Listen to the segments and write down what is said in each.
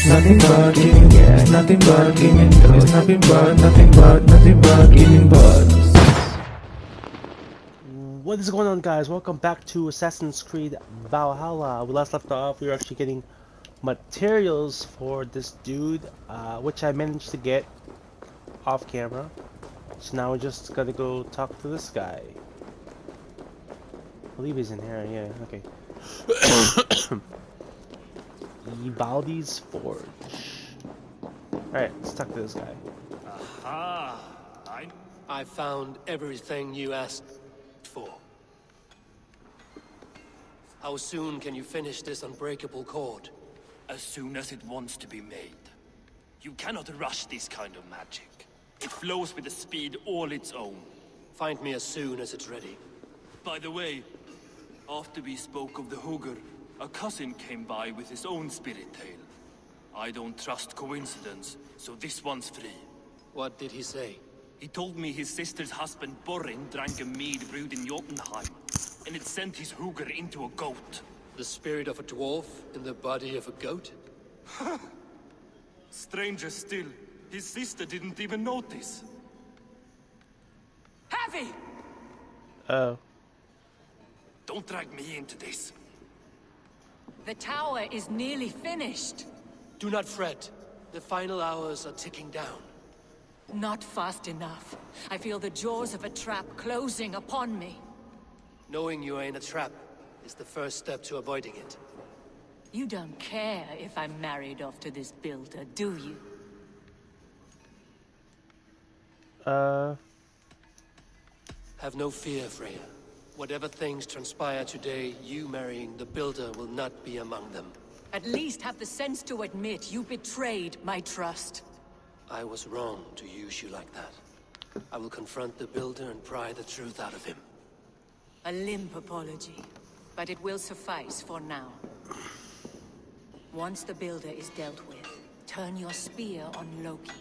Nothing but gaming, yeah. Nothing but gaming toys. Nothing but gaming buds. What is going on, guys? Welcome back to Assassin's Creed Valhalla. We last left off, we were actually getting materials for this dude, which I managed to get off camera. So now we're just gonna go talk to this guy. I believe he's in here, yeah, okay. Evaldi's Forge. Alright, let's talk to this guy. Aha! I found everything you asked for. How soon can you finish this unbreakable cord? As soon as it wants to be made. You cannot rush this kind of magic. It flows with a speed all its own. Find me as soon as it's ready. By the way, after we spoke of the Hugger, a cousin came by with his own spirit tale. I don't trust coincidence, so this one's free. What did he say? He told me his sister's husband Borin drank a mead brewed in Jotunheim, and it sent his Hugger into a goat. The spirit of a dwarf in the body of a goat? Stranger still, his sister didn't even notice. Heavy! Oh. Don't drag me into this. The tower is nearly finished. Do not fret. The final hours are ticking down. Not fast enough. I feel the jaws of a trap closing upon me. Knowing you are in a trap is the first step to avoiding it. You don't care if I'm married off to this builder, do you? Have no fear, Freya. Whatever things transpire today, you marrying the builder will not be among them. At least have the sense to admit you betrayed my trust. I was wrong to use you like that. I will confront the builder and pry the truth out of him. A limp apology, but it will suffice for now. Once the builder is dealt with, turn your spear on Loki.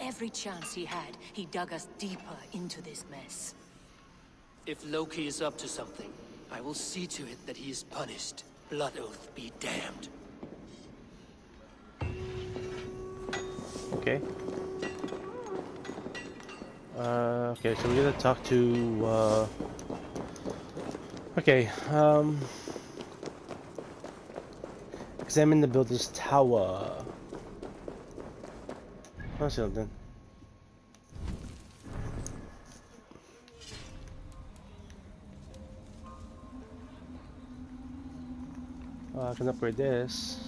Every chance he had, he dug us deeper into this mess. If Loki is up to something, I will see to it that he is punished. Blood Oath be damned. Okay. Okay, so we're gonna talk to, okay, examine the builder's tower. Oh, something. I can upgrade this.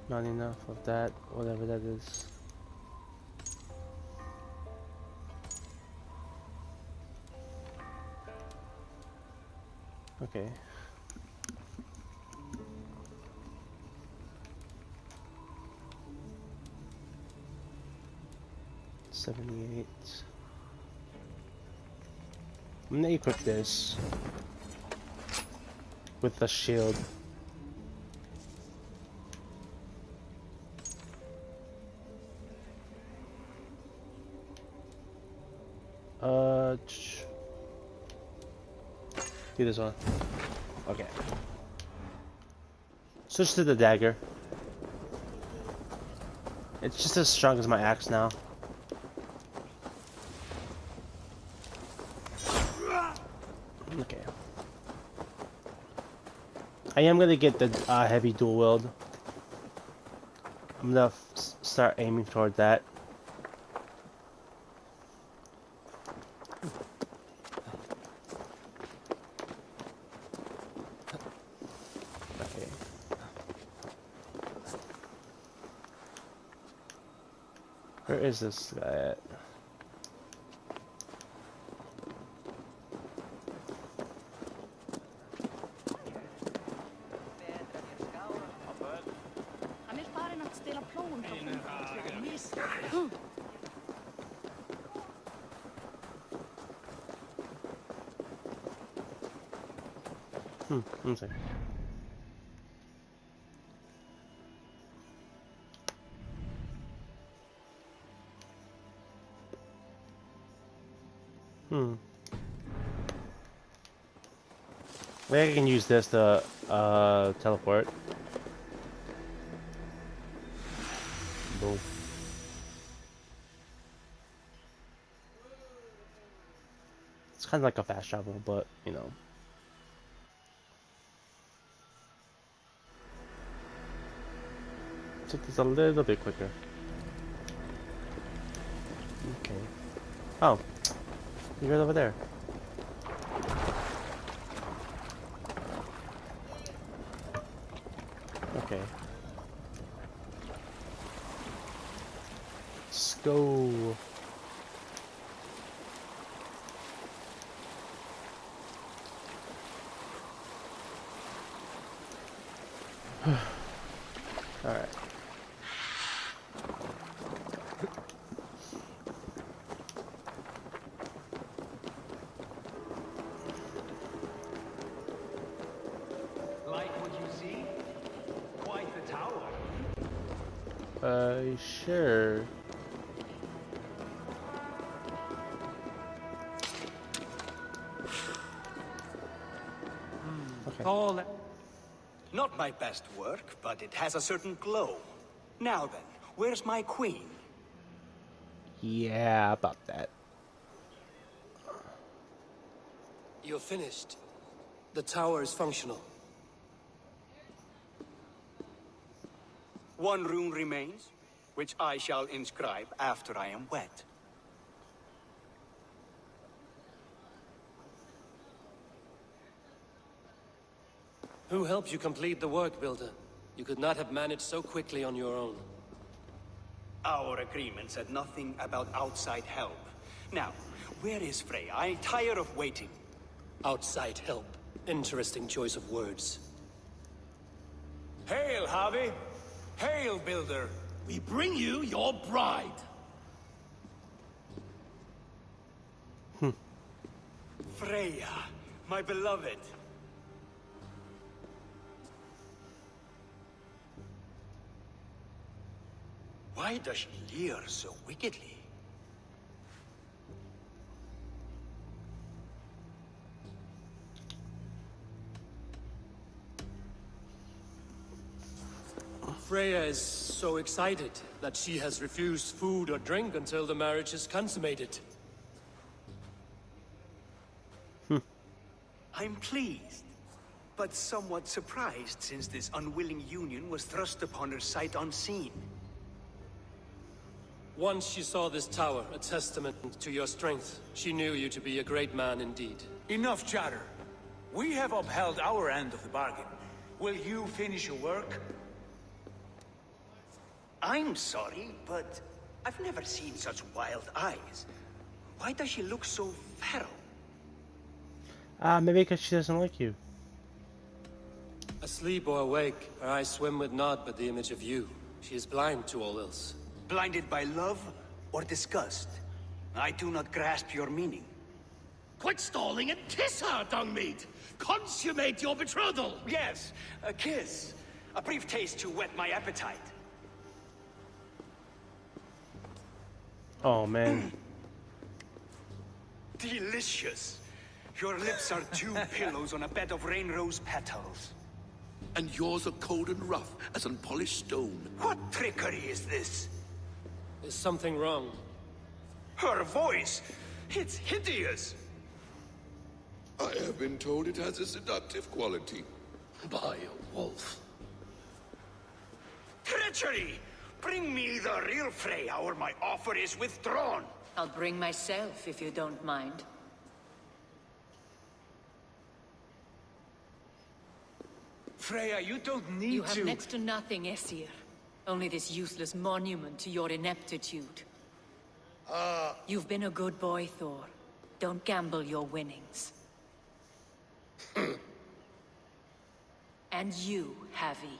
Not enough of that, whatever that is. Okay. $78. I'm gonna equip this with the shield. Do this one. Okay. Switch to the dagger. It's just as strong as my axe now. Okay. I am gonna get the heavy dual wield. I'm gonna start aiming toward that. Okay. Where is this guy at? One second. Maybe I can use this to teleport. Boom. It's kind of like a fast travel, but you know. Take this a little bit quicker. Okay. Oh, you're over there. Okay. Let's go. All right. Like what you see? Quite the tower. Sure. Okay. Tall. Not my best work, but it has a certain glow. Now then, where's my queen? Yeah, about that. You're finished. The tower is functional. One rune remains, which I shall inscribe after I am wet. Who helped you complete the work, Builder? You could not have managed so quickly on your own. Our agreement said nothing about outside help. Now, where is Freya? I'm tired of waiting. Outside help. Interesting choice of words. Hail, Harvey! Hail, Builder! We bring you your bride! Freya, my beloved. Why does she leer so wickedly? Freya is so excited that she has refused food or drink until the marriage is consummated. I'm pleased, but somewhat surprised since this unwilling union was thrust upon her sight unseen. Once she saw this tower, a testament to your strength, she knew you to be a great man indeed. Enough chatter. We have upheld our end of the bargain. Will you finish your work? I'm sorry, but I've never seen such wild eyes. Why does she look so feral? Maybe because she doesn't like you. Asleep or awake, her eyes swim with naught but the image of you. She is blind to all else. Blinded by love or disgust? I do not grasp your meaning. Quit stalling and kiss her, Dungmeat! Consummate your betrothal! Yes, a kiss. A brief taste to whet my appetite. Oh man. Delicious. Your lips are two pillows on a bed of rain rose petals. And yours are cold and rough as unpolished stone. What trickery is this? Is something wrong? Her voice! It's hideous! I have been told it has a seductive quality. By a wolf. Treachery! Bring me the real Freya or my offer is withdrawn! I'll bring myself if you don't mind. Freya, you don't need You have to... next to nothing, Aesir. Only this useless monument to your ineptitude. You've been a good boy, Thor. Don't gamble your winnings. And you, Havi.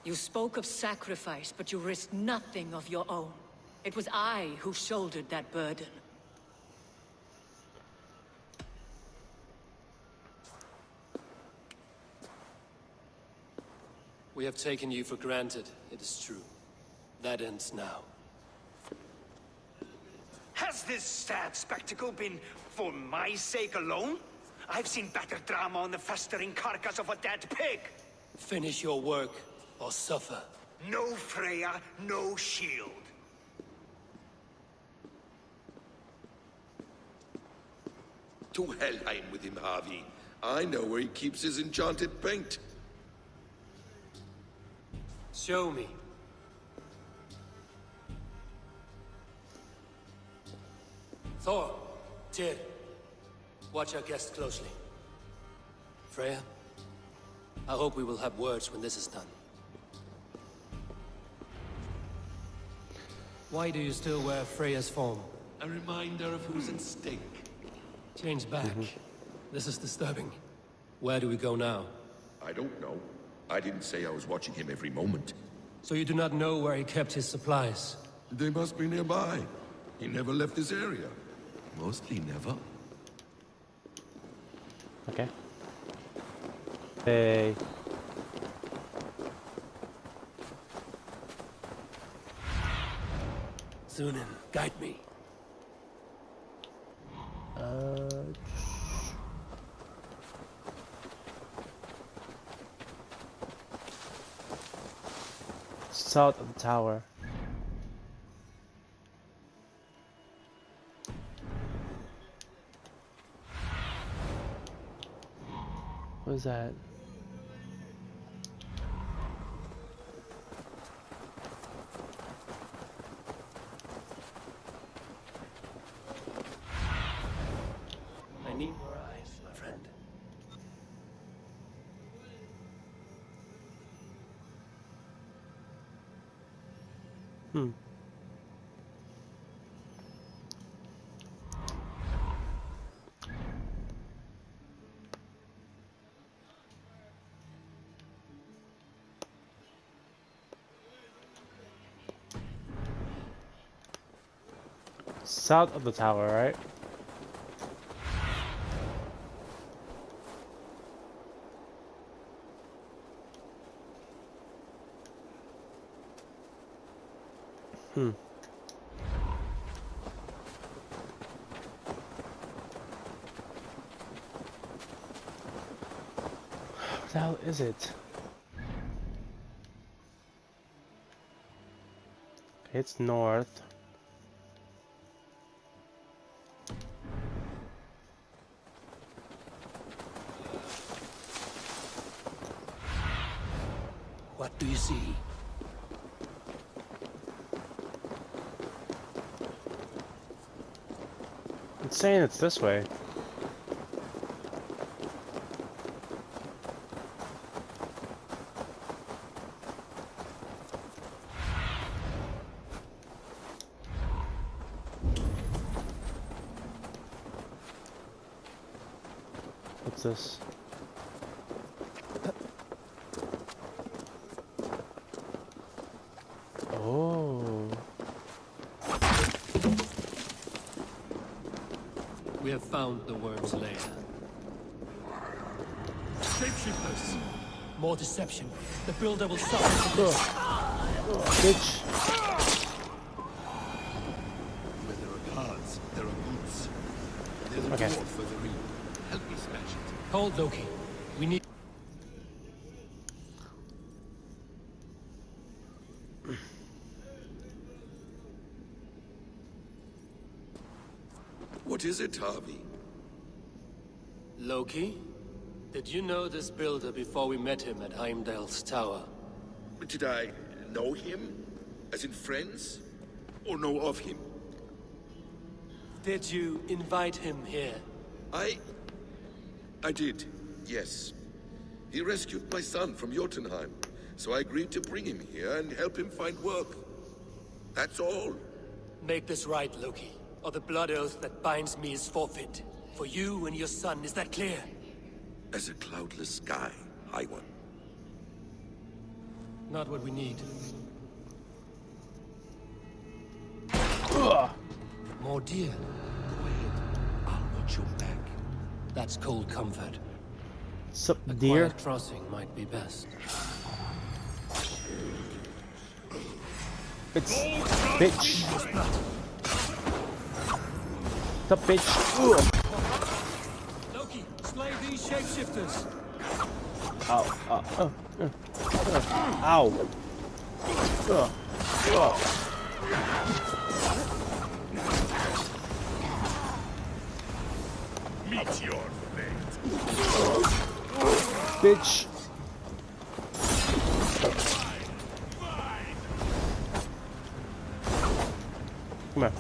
You spoke of sacrifice, but you risked nothing of your own. It was I who shouldered that burden. We have taken you for granted, it is true. That ends now. Has Has this sad spectacle been for my sake alone? I've seen better drama on the festering carcass of a dead pig. Finish your work, or suffer. No Freya, no shield. To Helheim with him, Harvey. I know where he keeps his enchanted paint. Show me. Thor, Tyr, watch our guest closely. Freya, I hope we will have words when this is done. Why do you still wear Freya's form? A reminder of who's at stake. Change back. This is disturbing. Where do we go now? I don't know. I didn't say I was watching him every moment. So you do not know where he kept his supplies? They must be nearby. He never left this area. Mostly never. Okay. Hey. Sunan, guide me. South of the tower. What is that? I need more eyes, my friend. South of the tower, right? What the hell is it? It's north. What do you see? It's saying it's this way. What's this? Oh. We have found the worm's lair. Shapeshifters! More deception. The builder will suffer from this. Bitch. Where there are cards, there are boots. There's a Okay. dwarf for the ring. Help me smash it. Hold Loki. We need... What is it, Harvey? Loki? Did you know this builder before we met him at Heimdall's tower? Did I know him? As in friends? Or know of him? Did you invite him here? I did, yes. He rescued my son from Jotunheim, so I agreed to bring him here and help him find work. That's all. Make this right, Loki, or the blood oath that binds me is forfeit. For you and your son, is that clear? As a cloudless sky, High One. Not what we need. More deer. Go ahead. I'll watch your back. That's cold comfort. Sup, A deer? quiet crossing might be best. It's bitch. up, bitch? Ugh. Loki, slay these shapeshifters. Ow. Ow. Meet your fate. Bitch. Come here.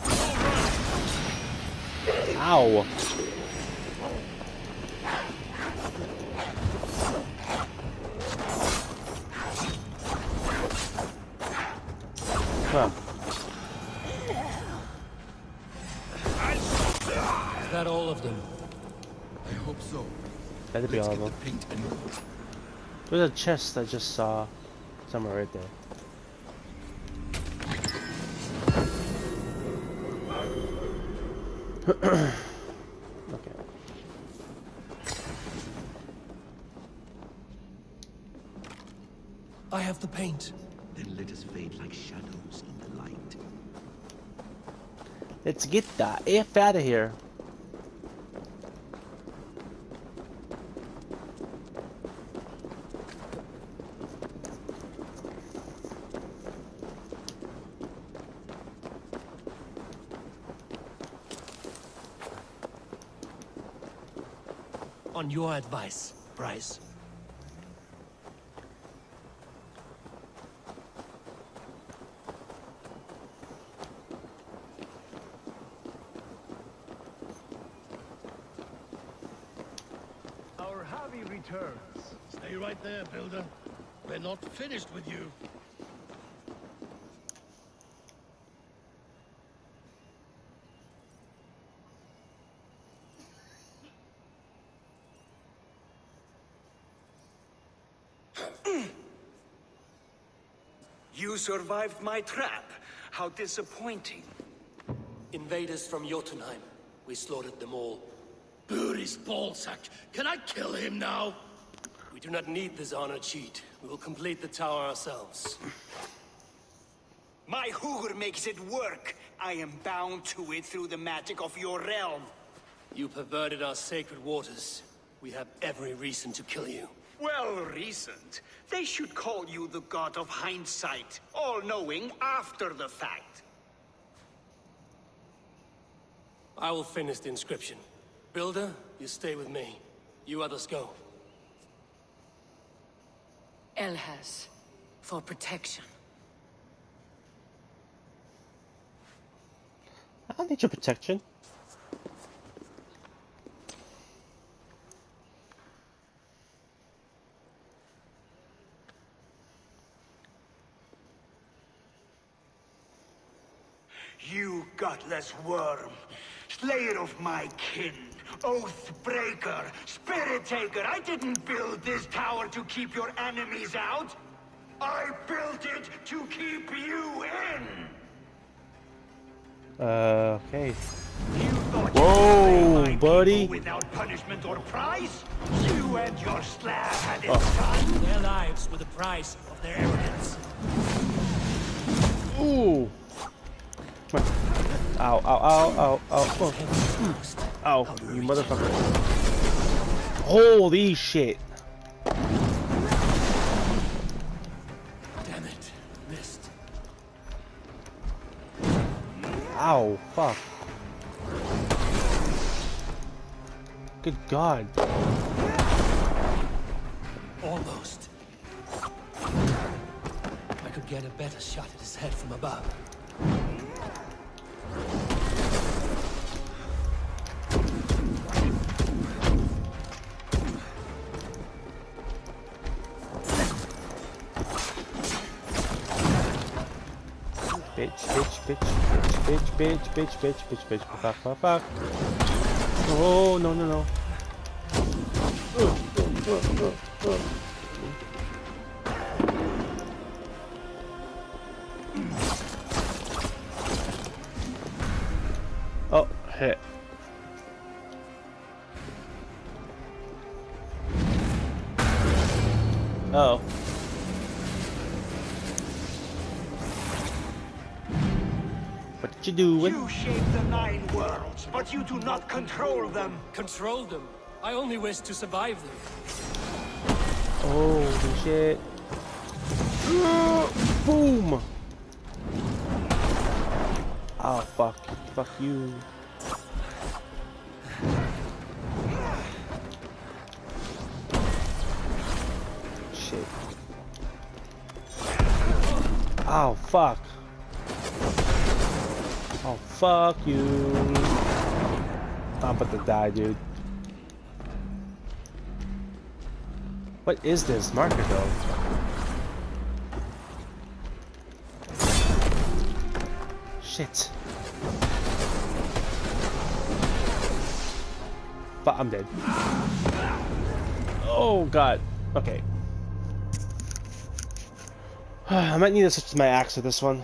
Ow. Huh. Is that all of them? I hope so. That'd be Let's all get of the them. paint and There's a chest I just saw somewhere right there. Okay. I have the paint. Then let us fade like shadows in the light. Let's get the F out of here. On your advice, Bryce. Our Javi returns. Stay right there, Builder. We're not finished with you. You survived my trap. How disappointing. Invaders from Jotunheim. We slaughtered them all. Buri's ballsack. Can I kill him now? We do not need this honor cheat. We will complete the tower ourselves. My Hugr makes it work. I am bound to it through the magic of your realm. You perverted our sacred waters. We have every reason to kill you. Well reasoned. They should call you the god of hindsight, all-knowing after the fact. I will finish the inscription. Builder, you stay with me. You others go. Elhas, for protection. I don't need your protection. You gutless worm, slayer of my kin, oath breaker, spirit taker. I didn't build this tower to keep your enemies out. I built it to keep you in. Okay. You thought Whoa, you could slay my buddy. people without punishment or prize? You and your slab had it done. Their lives were the price of their arrogance. Ooh. Come on. Ow, ow, ow, ow, ow. Oh. Ow, you motherfucker. Holy shit. Damn it. Missed. Ow, fuck. Good God. Almost. I could get a better shot at his head from above. Bitch. Fuck. Oh, no. Oh, hit. Oh. But you doing? You shape the 9 worlds, but you do not control them. Control them. I only wish to survive them. Holy shit. Boom! Oh, fuck. Fuck you. Shit. Oh, fuck. Oh, fuck you. I'm about to die, dude. What is this marker, though? Shit. But I'm dead. Oh, God. Okay. I might need to switch to my axe with this one.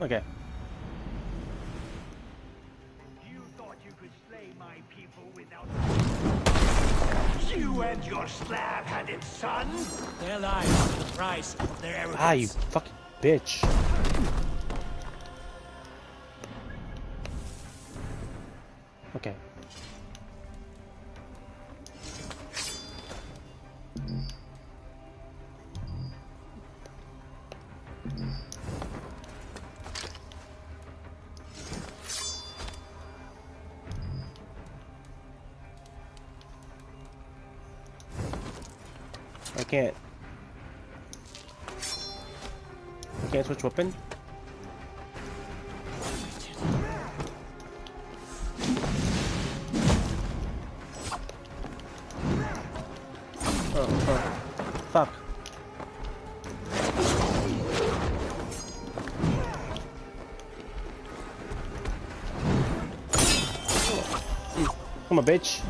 Okay. You thought you could slay my people without... You and your slab-handed son? Their lives are the price of their arrogance. Ah, you fucking bitch. Okay. I can't switch weapon. Oh, fuck. Come on, bitch.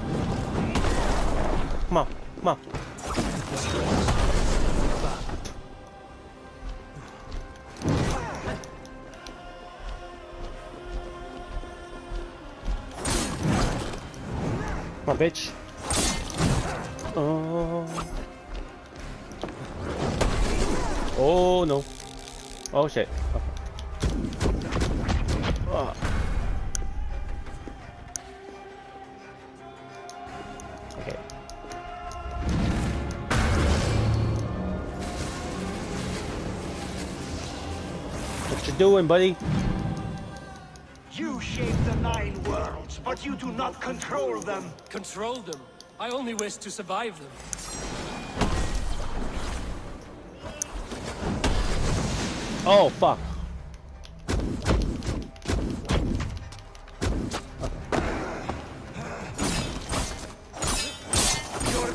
Come on, come on. Come on, bitch. Oh no. Oh shit. Okay. Okay. What you doing, buddy? You shape the 9 worlds, but you do not control them. Control them. I only wish to survive them. Oh, fuck.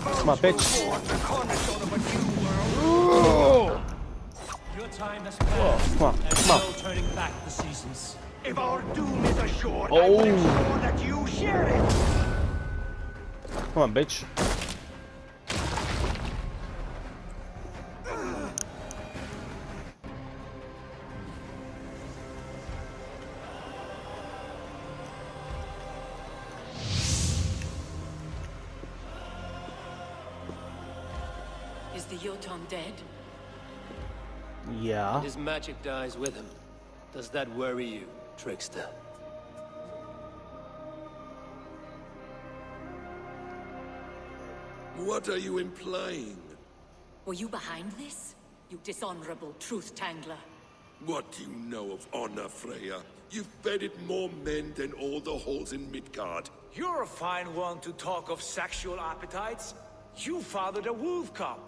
Come on, bitch. Your time has passed. Come on, There's come on. no turning back the seasons. If our doom is assured, I will ensure that you share it. Come on, bitch. Is the Jotun dead? Yeah. His magic dies with him. Does that worry you, trickster? What are you implying? Were you behind this? You dishonorable truth-tangler. What do you know of honor, Freya? You've bedded more men than all the halls in Midgard. You're a fine one to talk of sexual appetites. You fathered a wolf cub.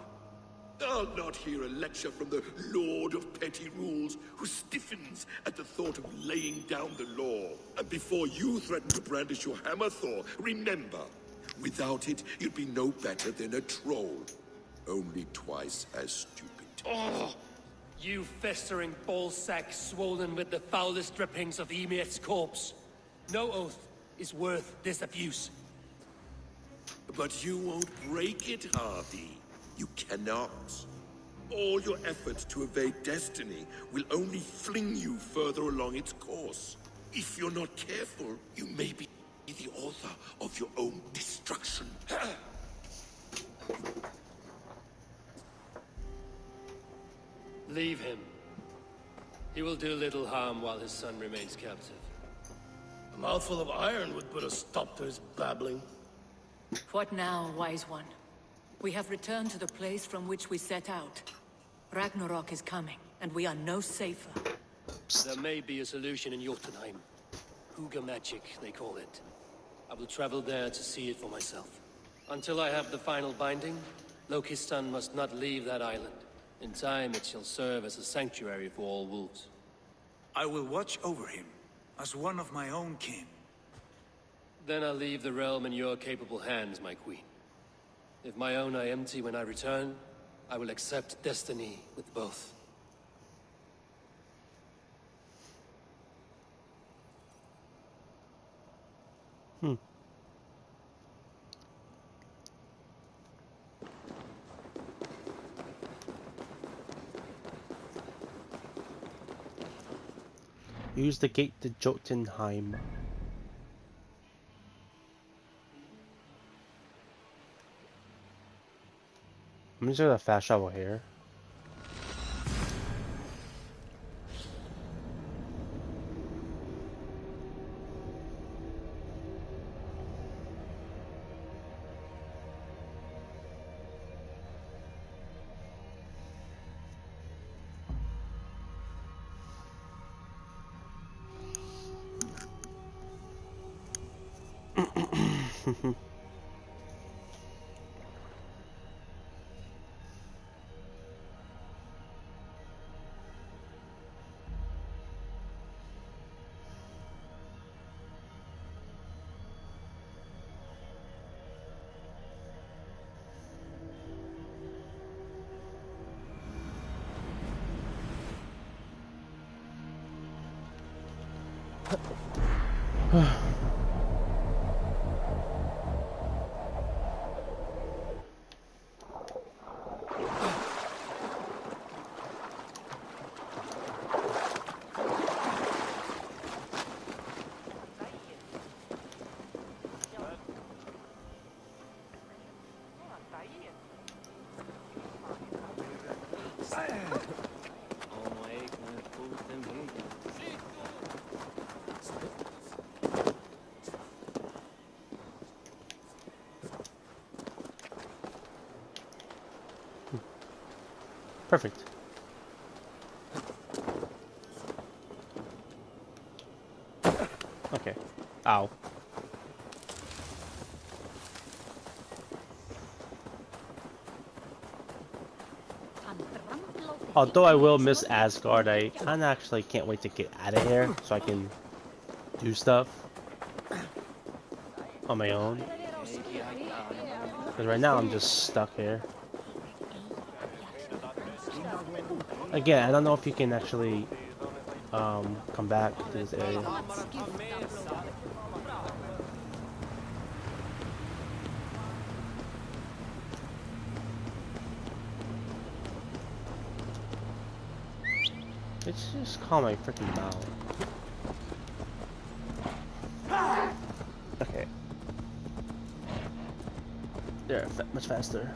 I'll not hear a lecture from the Lord of Petty Rules, who stiffens at the thought of laying down the law. And before you threaten to brandish your hammer, Thor, remember, without it, you'd be no better than a troll. Only twice as stupid. Oh, You festering ballsack swollen with the foulest drippings of Emir's corpse. No oath is worth this abuse. But you won't break it, Harvey. You cannot. All your efforts to evade destiny will only fling you further along its course. If you're not careful, you may be the author of your own destruction. Leave him. He will do little harm while his son remains captive. A mouthful of iron would put a stop to his babbling. What now, wise one? We have returned to the place from which we set out. Ragnarok is coming, and we are no safer. There may be a solution in Jotunheim. Hugger magic, they call it. I will travel there to see it for myself. Until I have the final binding, Loki's son must not leave that island. In time, it shall serve as a sanctuary for all wolves. I will watch over him, as one of my own kin. Then I'll leave the realm in your capable hands, my queen. If my own are empty when I return, I will accept destiny with both. Use the gate to Jotunheim. I'm just gonna fast travel here. Perfect. Okay. Ow. Although I will miss Asgard, I kinda actually can't wait to get out of here so I can do stuff on my own. Because right now I'm just stuck here. Again, I don't know if you can actually come back to this area. Let's just calm my freaking mouth. Okay. There, much faster.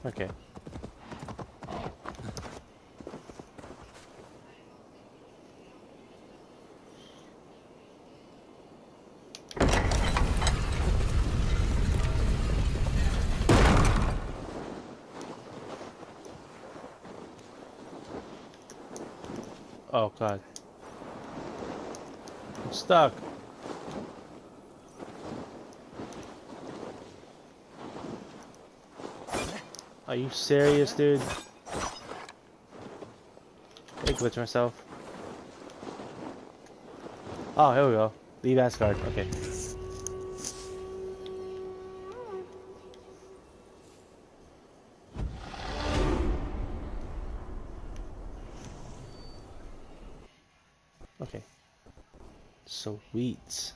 Okay. Oh God. stuck. Are you serious, dude? I glitch myself. Oh, here we go. Leave Asgard. Okay. Okay. Sweet.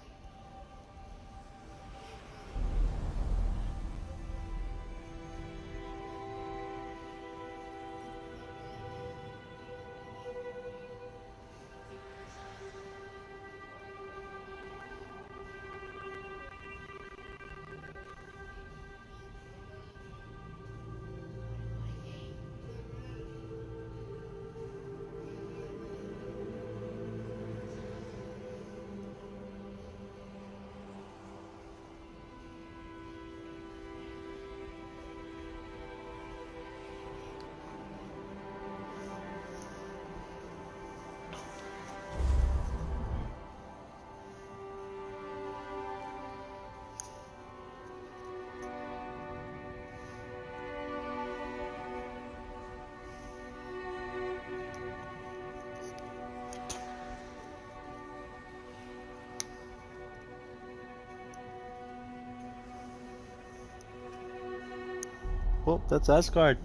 Well, that's Asgard.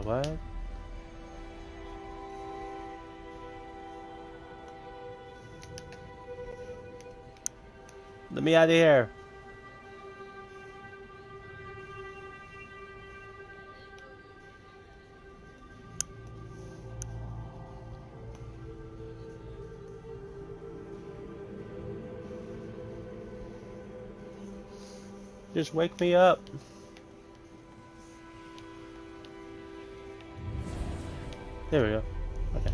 What? Let me out of here. Just wake me up. There we go. Okay.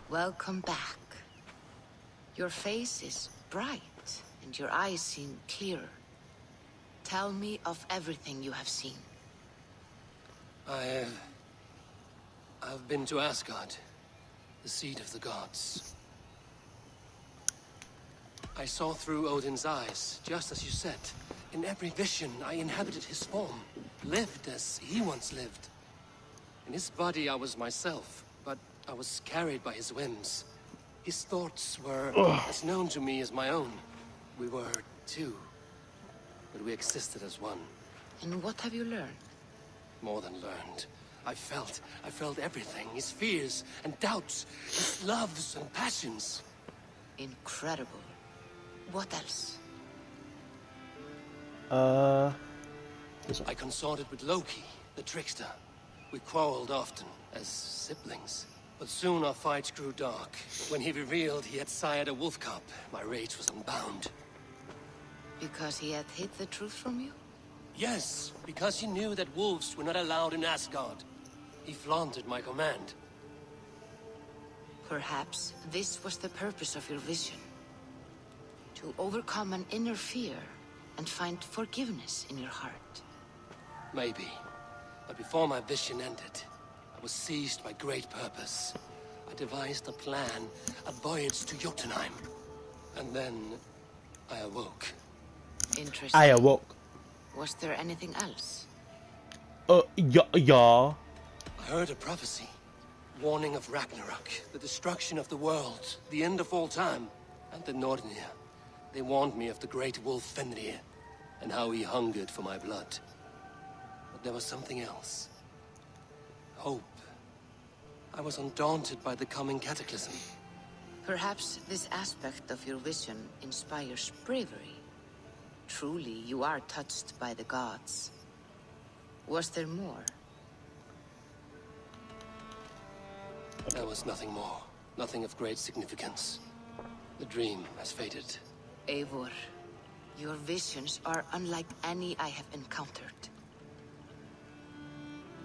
Welcome back. Your face is bright, and your eyes seem clear. Tell me of everything you have seen. I've been to Asgard, the seat of the gods. I saw through Odin's eyes, just as you said. In every vision, I inhabited his form, lived as he once lived. In his body, I was myself, but I was carried by his whims. His thoughts were as known to me as my own. We were two, but we existed as one. And what have you learned? More than learned. I felt everything. His fears and doubts, his loves and passions. Incredible. What else? I consorted with Loki, the trickster. We quarreled often, as siblings. But soon our fights grew dark. When he revealed he had sired a wolf cub, my rage was unbound. Because he had hid the truth from you? Yes, because he knew that wolves were not allowed in Asgard. He flaunted my command. Perhaps this was the purpose of your vision. To overcome an inner fear and find forgiveness in your heart. Maybe. But before my vision ended, I was seized by great purpose. I devised a plan, a voyage to Jotunheim. And then I awoke. Interesting. I awoke. Was there anything else? Yeah. I heard a prophecy. Warning of Ragnarok, the destruction of the world, the end of all time. And the Nornir. They warned me of the great wolf Fenrir. and how he hungered for my blood. But there was something else. Hope. I was undaunted by the coming cataclysm. Perhaps this aspect of your vision inspires bravery. Truly, you are touched by the gods. Was there more? There was nothing more. Nothing of great significance. The dream has faded. Eivor, your visions are unlike any I have encountered.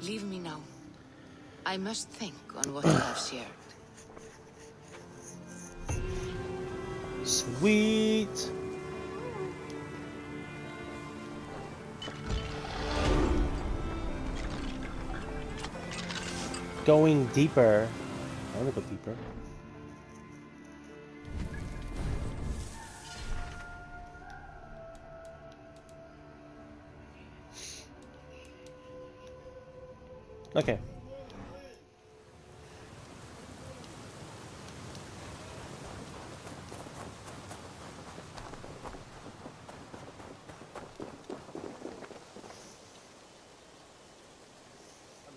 Leave me now. I must think on what you have shared. Sweet. Going deeper. I want to go deeper. Okay.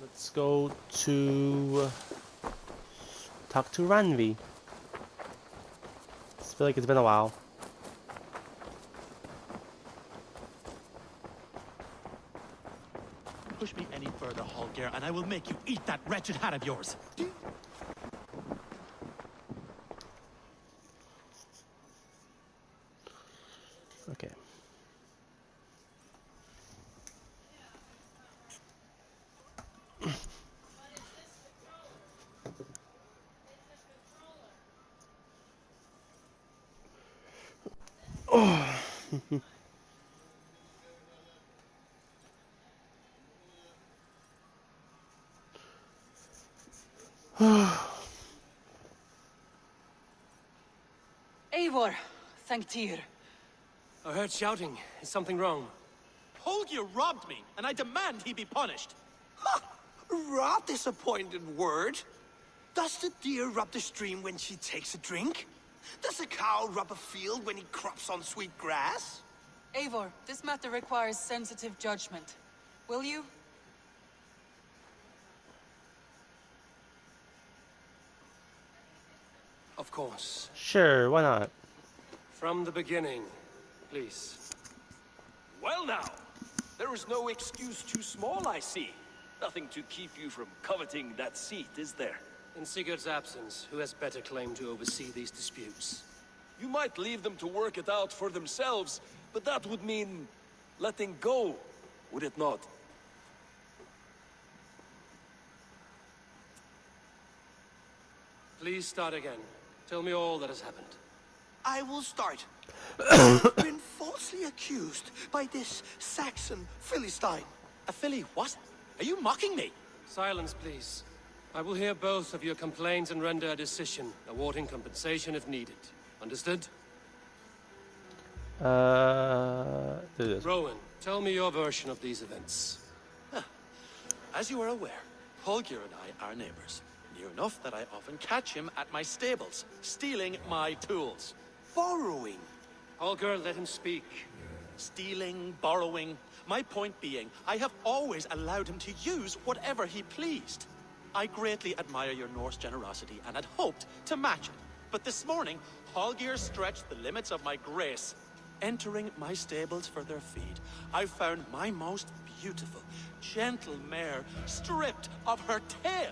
Let's go to talk to Ranvi. I feel like it's been a while. Push me any further, Holger, and I will make you eat that wretched hat of yours. Okay. Oh. Eivor, thank Tyr. I heard shouting. Is something wrong? Holger robbed me, and I demand he be punished. Raw disappointed word. Does the deer rub the stream when she takes a drink? Does a cow rub a field when he crops on sweet grass? Eivor, this matter requires sensitive judgment. Will you? Of course. Sure, why not? From the beginning, please. Well now, there is no excuse too small, I see. Nothing to keep you from coveting that seat, is there? In Sigurd's absence, who has better claim to oversee these disputes? You might leave them to work it out for themselves, but that would mean letting go, would it not? Please start again. Tell me all that has happened. I will start. I've been falsely accused by this Saxon Philistine. A Philly what? Are you mocking me? Silence, please. I will hear both of your complaints and render a decision, awarding compensation if needed. Understood? Rowan, tell me your version of these events. As you are aware, Holger and I are neighbors. Near enough that I often catch him at my stables, stealing my tools. Borrowing. Holger, let him speak. Stealing, borrowing. My point being, I have always allowed him to use whatever he pleased. I greatly admire your Norse generosity and had hoped to match it. But this morning, Holger stretched the limits of my grace. Entering my stables for their feed, I found my most beautiful, gentle mare stripped of her tail.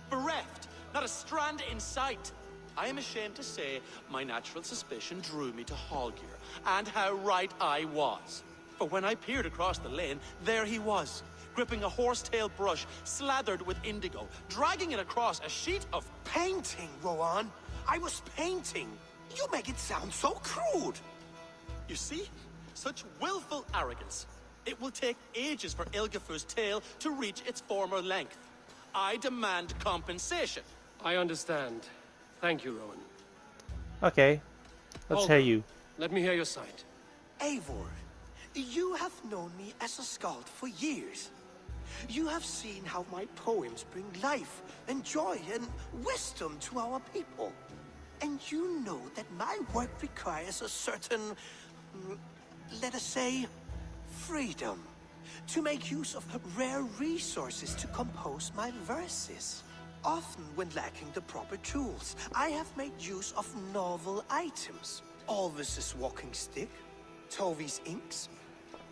Bereft, not a strand in sight. I am ashamed to say my natural suspicion drew me to Holger, and how right I was. For when I peered across the lane, there he was, gripping a horsetail brush slathered with indigo, dragging it across a sheet of painting, Rowan. I was painting. You make it sound so crude. You see? Such willful arrogance. It will take ages for Ilgefu's tail to reach its former length. I demand compensation. I understand. Thank you, Rowan. Okay. Let's hear you. Let me hear your side. Eivor, you have known me as a skald for years. You have seen how my poems bring life and joy and wisdom to our people. And you know that my work requires a certain, let us say, freedom. To make use of rare resources to compose my verses. Often when lacking the proper tools, I have made use of novel items. Alvis's walking stick, Tovy's inks,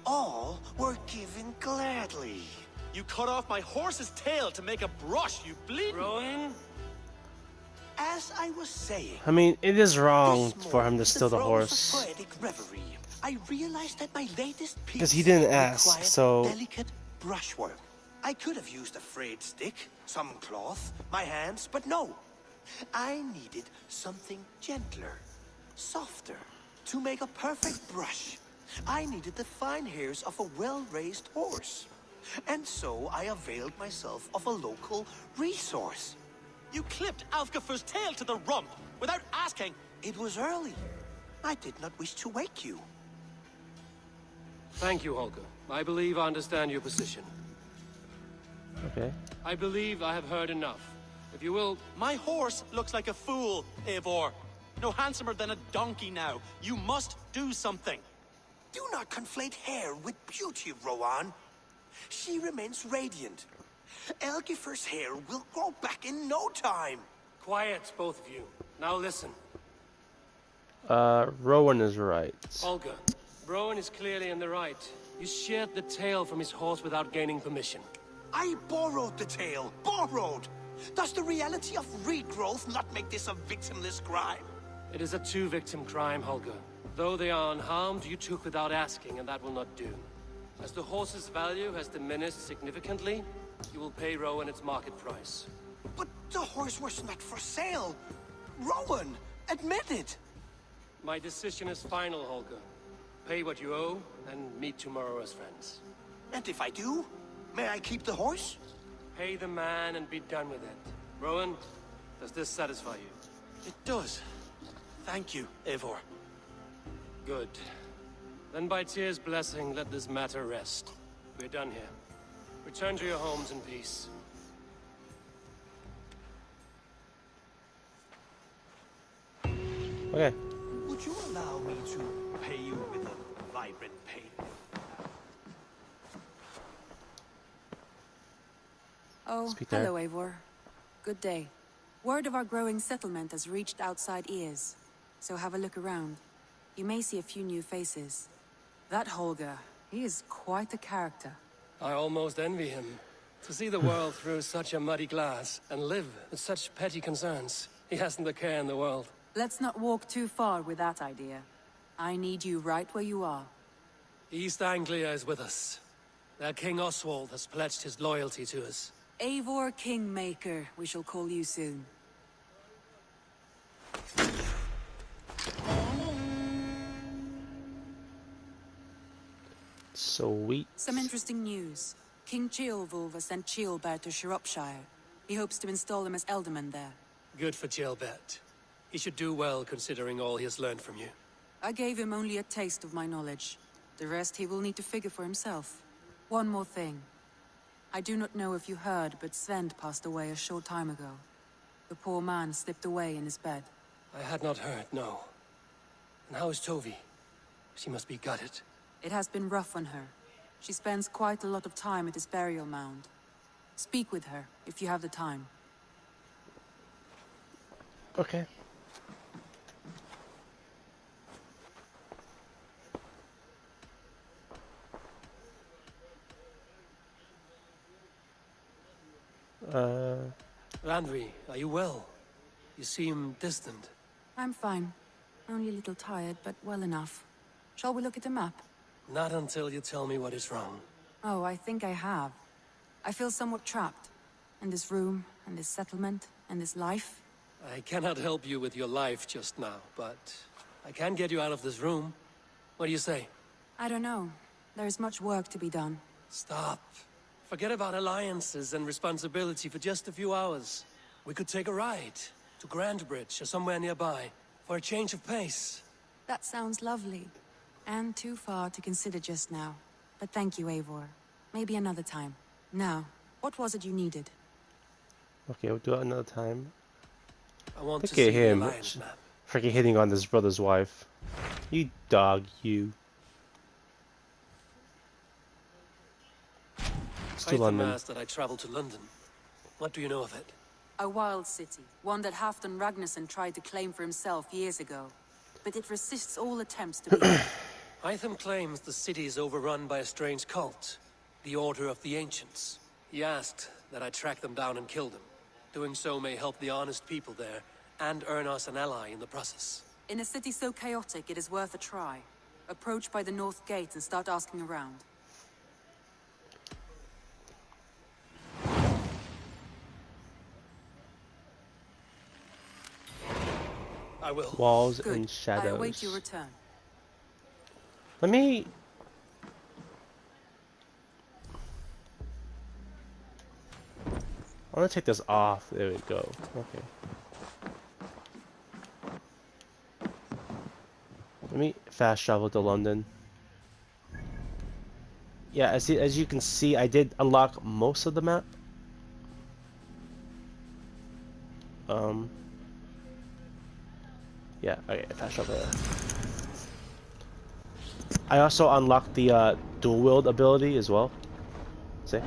all were given gladly. You cut off my horse's tail to make a brush, you bleeding... Rowan? As I was saying... I mean, it is wrong this for him to morning, steal the throes of horse. poetic reverie, I realized that my latest piece Because he didn't ask, required so... delicate brushwork. I could have used a frayed stick, some cloth, my hands, but no. I needed something gentler, softer. To make a perfect brush, I needed the fine hairs of a well-raised horse. And so I availed myself of a local resource. You clipped Alfgafur's tail to the rump without asking. It was early. I did not wish to wake you. Thank you, Holger. I believe I understand your position. Okay. I believe I have heard enough. If you will... My horse looks like a fool, Eivor. No handsomer than a donkey now. You must do something. Do not conflate hair with beauty, Rowan. She remains radiant. Elgifer's hair will grow back in no time. Quiet, both of you. Now listen. Rowan is right. Holger, Rowan is clearly in the right. You sheared the tail from his horse without gaining permission. I borrowed the tail. Borrowed! Does the reality of regrowth not make this a victimless crime? It is a two-victim crime, Holger. Though they are unharmed, you took without asking, and that will not do. As the horse's value has diminished significantly, you will pay Rowan its market price. But the horse was not for sale. Rowan, admit it. My decision is final, Holger. Pay what you owe, and meet tomorrow as friends. And if I do, may I keep the horse? Pay the man and be done with it. Rowan, does this satisfy you? It does. Thank you, Eivor. Good. Then by Tyr's blessing, let this matter rest. We're done here. Return to your homes in peace. Okay. Would you allow me to pay you with a vibrant paint? Oh, Speak there. hello, Eivor. Good day. Word of our growing settlement has reached outside ears, so have a look around. You may see a few new faces. That Holger, he is quite a character. I almost envy him. To see the world through such a muddy glass, and live with such petty concerns. He hasn't a care in the world. Let's not walk too far with that idea. I need you right where you are. East Anglia is with us. Their King Oswald has pledged his loyalty to us. Eivor Kingmaker, we shall call you soon. Sweet. Some interesting news. King Ceolwulf has sent Ceolbert to Shropshire. He hopes to install him as Elderman there. Good for Ceolbert. He should do well considering all he has learned from you. I gave him only a taste of my knowledge. The rest he will need to figure for himself. One more thing. I do not know if you heard, but Svend passed away a short time ago. The poor man slipped away in his bed. I had not heard, no. And how is Tovi? She must be gutted. It has been rough on her. She spends quite a lot of time at his burial mound. Speak with her, if you have the time. Okay. Randvi, are you well? You seem distant. I'm fine. Only a little tired, but well enough. Shall we look at the map? Not until you tell me what is wrong. Oh, I think I have. I feel somewhat trapped. In this room, and this settlement, and this life. I cannot help you with your life just now, but I can get you out of this room. What do you say? I don't know. There is much work to be done. Stop. Forget about alliances and responsibility for just a few hours. We could take a ride to Grandbridge or somewhere nearby for a change of pace. That sounds lovely. And too far to consider just now. But thank you, Eivor. Maybe another time. Now, what was it you needed? Okay, we'll do it another time. I want Look to see at the him. alliance map. Freaking hitting on his brother's wife. You dog, you. next to London. asked that I travel to London. What do you know of it? A wild city, one that Halfdan Ragnarsson tried to claim for himself years ago. But it resists all attempts to be. Hytham claims the city is overrun by a strange cult, the Order of the Ancients. He asked that I track them down and kill them. Doing so may help the honest people there, and earn us an ally in the process. In a city so chaotic, it is worth a try. Approach by the North Gate and start asking around. I will. Walls Good. and shadows. I await your return. Let me... I want to take this off. There we go. Okay. Let me fast travel to London. Yeah, as you can see, I did unlock most of the map. Yeah, okay, fast travel there. I also unlocked the dual wield ability as well. See?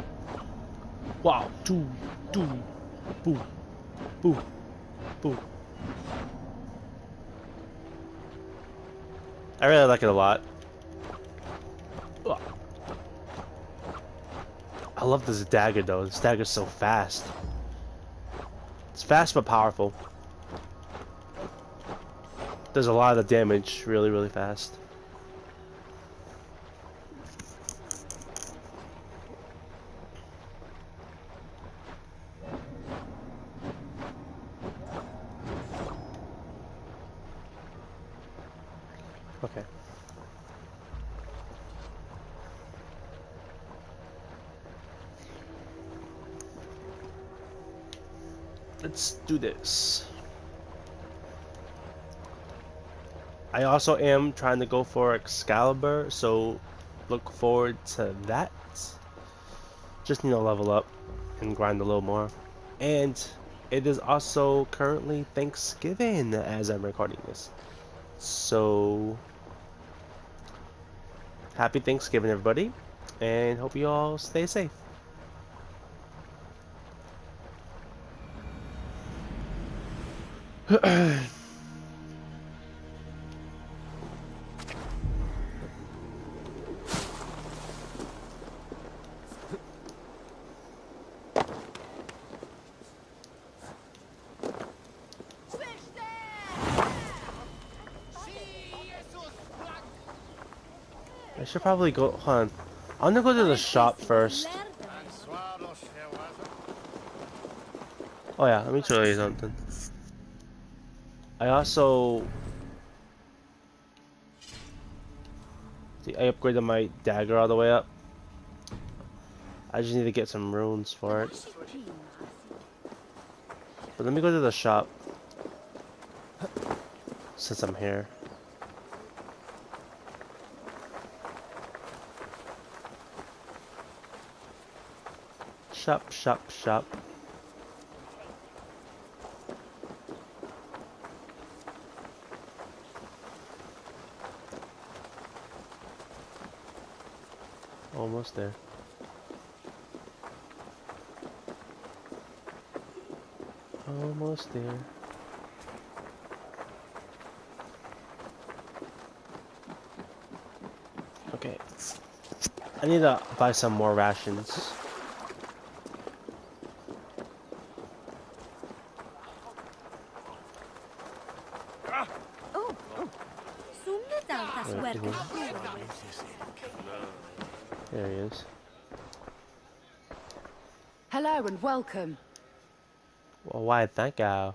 Wow, boo, boo, boo, boo. I really like it a lot. I love this dagger though. This dagger's so fast. It's fast but powerful. Does a lot of damage really, really fast. Okay. Let's do this. I also am trying to go for Excalibur, so look forward to that. Just need to level up and grind a little more. And it is also currently Thanksgiving as I'm recording this. So happy Thanksgiving, everybody, and hope you all stay safe. I should probably go. Hold on. I'm gonna go to the shop first. Oh yeah, let me show you something. I also... See, I upgraded my dagger all the way up. I just need to get some runes for it. But let me go to the shop. Since I'm here. Shop, shop, shop. Almost there. Almost there. Okay. I need to buy some more rations. There he is. Hello and welcome. Well, why thank you?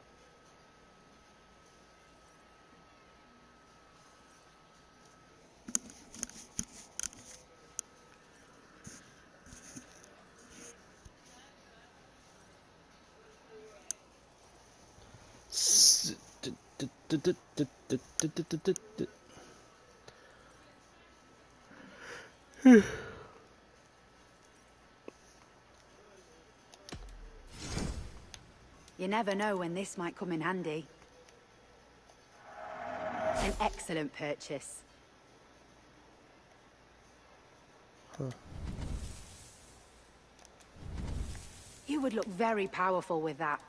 You never know when this might come in handy. An excellent purchase. Huh. You would look very powerful with that.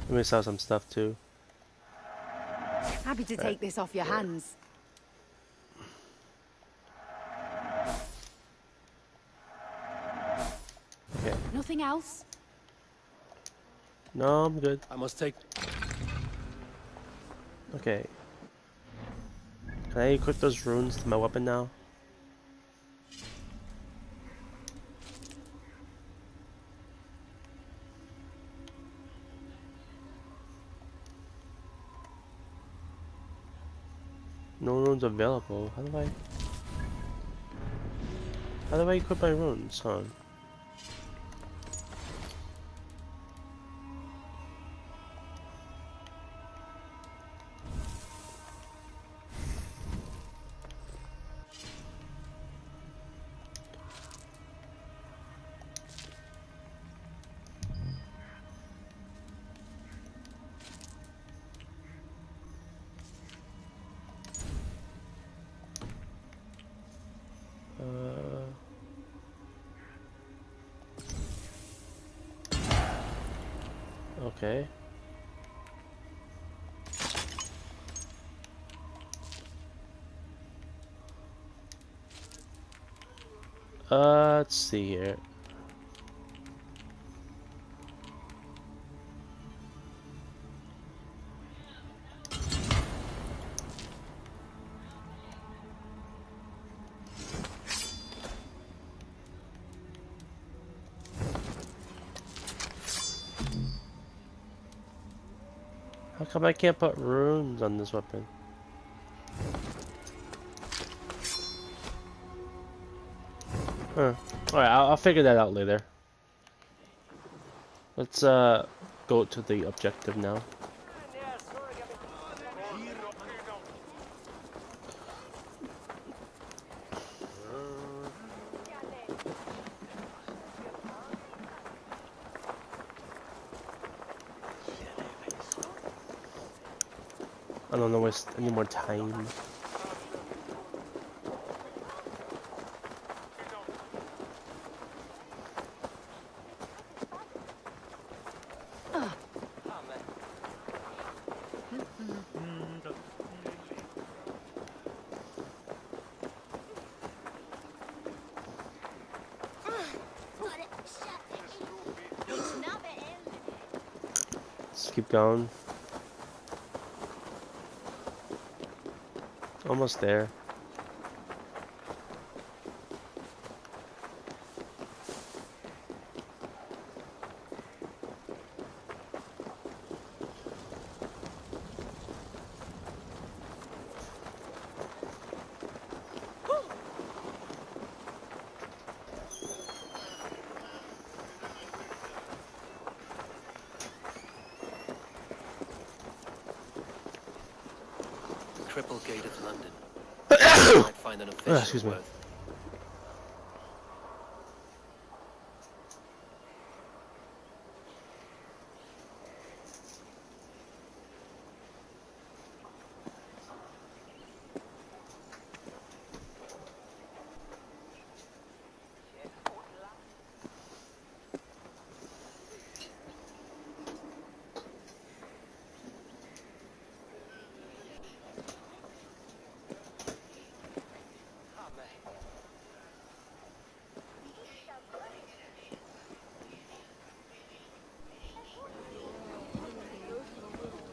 Let me sell some stuff too. Happy to take this off your hands. Okay. Nothing else? No, I'm good. I must take... Okay. Can I equip those runes to my weapon now? No runes available. How do I equip my runes? Hold on. Okay. Let's see here. How come I can't put runes on this weapon? Huh. Alright, I'll figure that out later. Let's go to the objective now. I don't know waste any more time. Let's keep going. Almost there. Triple Gate of London. I might find an official Excuse me. worth.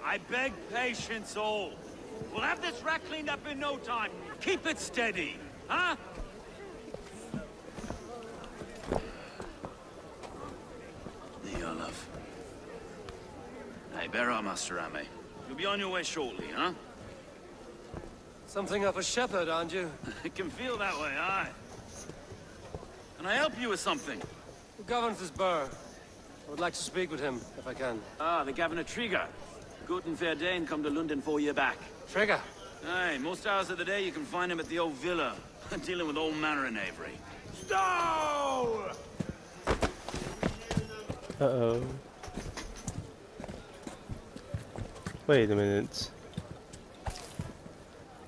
I beg patience, all. We'll have this wreck cleaned up in no time. Keep it steady, huh? There you are, love. Hey, bear up, Master Ame. You'll be on your way shortly, huh? Something of a shepherd, aren't you? It can feel that way, aye. Can I help you with something? Who governs this burg? I would like to speak with him, if I can. Ah, the Governor Trigger. Good and fair Dane come to Lunden 4 year back. Trigger? Aye, most hours of the day you can find him at the old villa, dealing with all manner in Avery. Stow! Uh-oh. Wait a minute.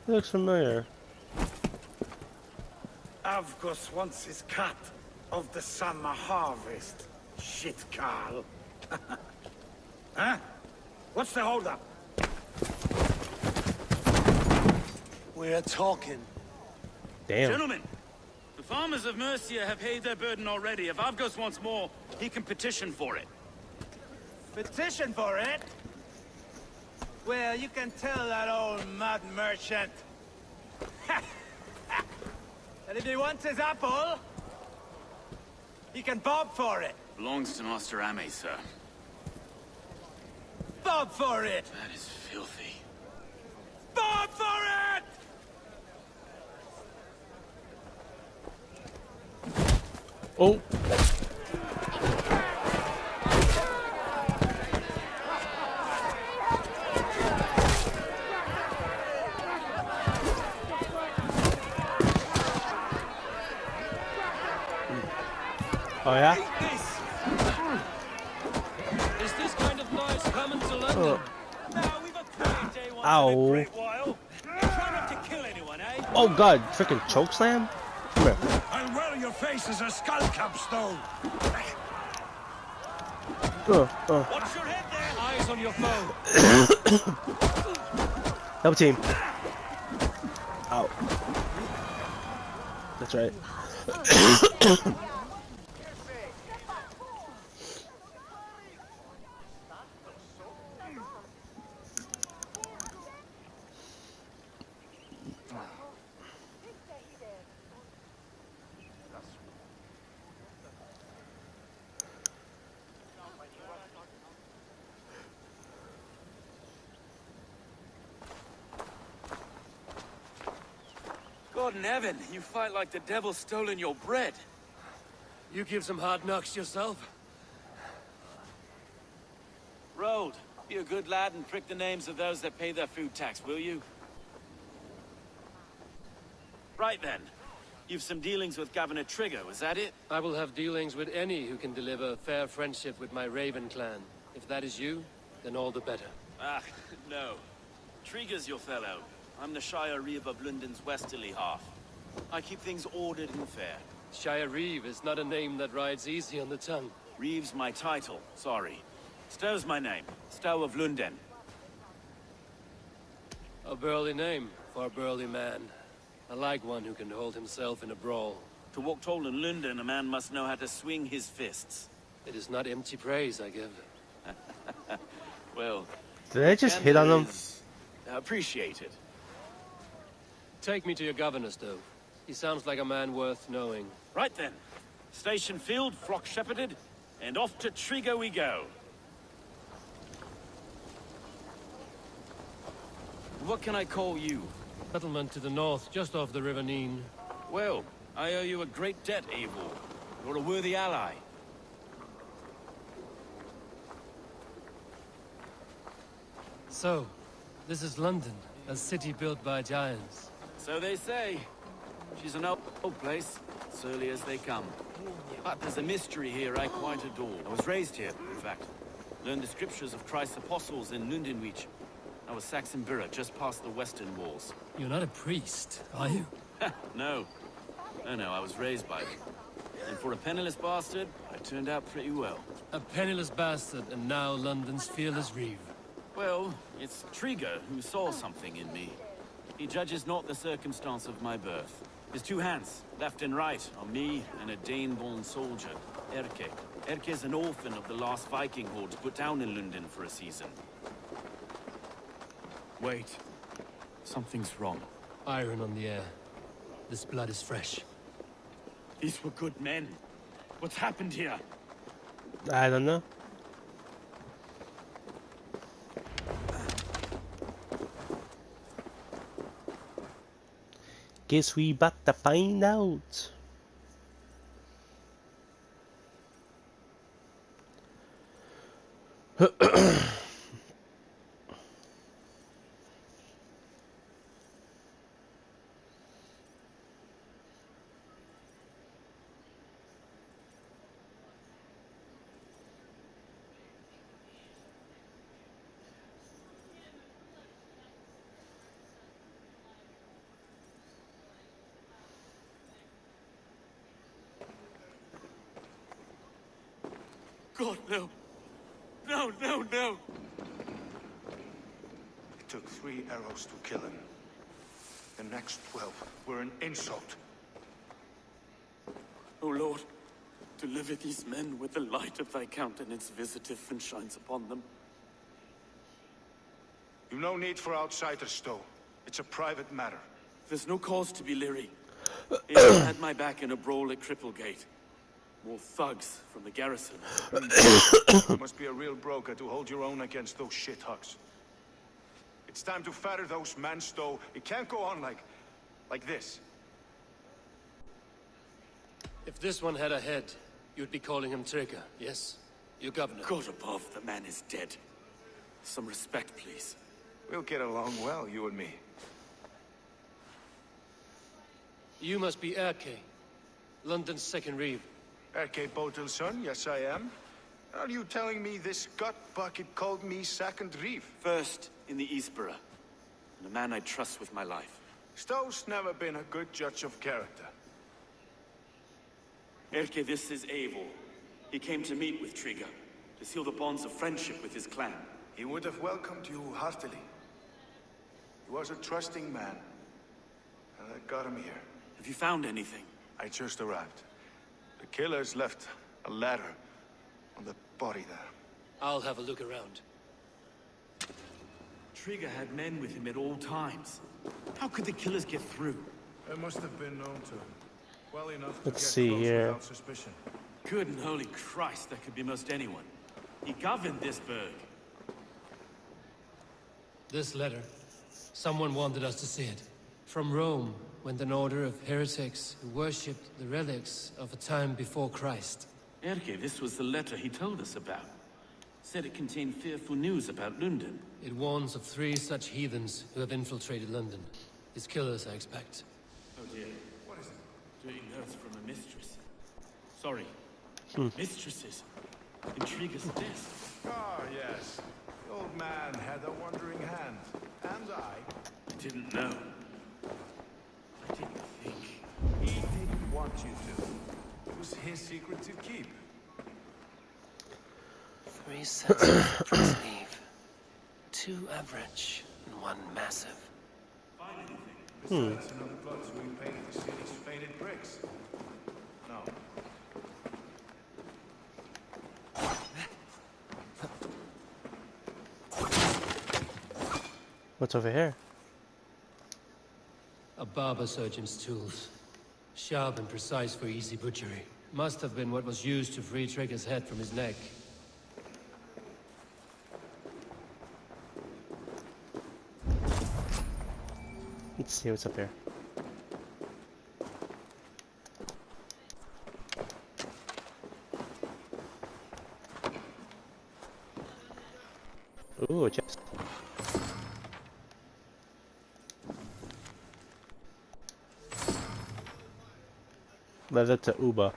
It looks familiar. Avgos wants his cut of the summer harvest. Shit, Carl. Huh? What's the holdup? We're talking. Damn. Gentlemen, the farmers of Mercia have paid their burden already. If Avgos wants more, he can petition for it. Petition for it? Well, you can tell that old mud merchant. And if he wants his apple, he can bob for it. Belongs to Master Ame, sir. Bob for it! That is filthy. Bob for it! Oh. Oh yeah? Is this kind of noise common to London? Ow. Try not to kill anyone, eh? Oh god, freaking chokeslam? Come here. I'll wear your face as a skull capstone. Watch your head there! Eyes on your phone. Double team. Ow. That's right. God in heaven, you fight like the devil's stolen your bread. You give some hard knocks yourself? Road, be a good lad and prick the names of those that pay their food tax, will you? Right then. You've some dealings with Governor Trigger, was that it? I will have dealings with any who can deliver fair friendship with my Raven clan. If that is you, then all the better. Ah, no. Trigger's your fellow. I'm the Shire Reeve of Lunden's westerly half. I keep things ordered and fair. Shire Reeve is not a name that rides easy on the tongue. Reeve's my title, sorry. Stow's my name. Stow of Lunden. A burly name for a burly man. I like one who can hold himself in a brawl. To walk tall in Lunden, a man must know how to swing his fists. It is not empty praise I give. Well... Did I just hit on them? Appreciated. Take me to your governor, Stowe. He sounds like a man worth knowing. Right then. Station filled, flock shepherded, and off to Trigger we go. What can I call you? Settlement to the north, just off the River Neen. Well, I owe you a great debt, Eivor. You're a worthy ally. So, this is London, a city built by giants. So they say. She's an old place, surly as they come. But there's a mystery here I quite adore. I was raised here, in fact. Learned the scriptures of Christ's apostles in Lundenwich. I was Saxon Borough, just past the western walls. You're not a priest, are you? No. No, I was raised by them. And for a penniless bastard, I turned out pretty well. A penniless bastard, and now London's fearless Reeve. Well, it's Trigger who saw something in me. He judges not the circumstance of my birth. His two hands, left and right, are me and a Dane-born soldier, Erke. Erke's an orphan of the last Viking hordes put down in Lunden for a season. Wait. Something's wrong. Iron on the air. This blood is fresh. These were good men. What's happened here? I don't know. Guess we about to find out. God, no. No, no, no. It took 3 arrows to kill him. The next 12 were an insult. O Lord, deliver these men with the light of thy countenance visiteth and shines upon them. You've no need for outsiders, Stowe. It's a private matter. There's no cause to be leery. Aiden had my back in a brawl at Cripplegate. More thugs from the garrison. You must be a real broker to hold your own against those shithugs. It's time to fetter those men, Stowe. It can't go on like this. If this one had a head, you'd be calling him Trigger, yes? Your governor. God above, the man is dead. Some respect, please. We'll get along well, you and me. You must be Erke, London's second reeve. Erke Botel's son, yes I am. Are you telling me this gut bucket called me second reeve? First in the Eastborough, and a man I trust with my life. Stowe's never been a good judge of character. Erke, this is Eivor. He came to meet with Trigger, to seal the bonds of friendship with his clan. He would have welcomed you heartily. He was a trusting man, and I got him here. Have you found anything? I just arrived. The killers left a ladder on the body there. I'll have a look around. Trigger had men with him at all times. How could the killers get through? They must have been known to him. Well enough to Let's get see close here. without suspicion. Good and holy Christ, that could be most anyone. He governed this burg. This letter. Someone wanted us to see it. From Rome went an order of heretics who worshipped the relics of a time before Christ. Erke, this was the letter he told us about. Said it contained fearful news about Lunden. It warns of 3 such heathens who have infiltrated London. His killers, I expect. Oh dear. What is it? Doing notes from a mistress. Sorry. Mistresses. Intriguous death. Ah, yes. The old man had a wandering hand. And I didn't know. I didn't think. He didn't want you to. It was his secret to keep. 3 sets of sleeve. 2 average and 1 massive. Besides another plot to repaint the city's faded bricks. No. What's over here? A barber surgeon's tools. Sharp and precise for easy butchery. Must have been what was used to free Trigger's head from his neck. Let's see what's up here. Ooh, a chest. Leather to Uber.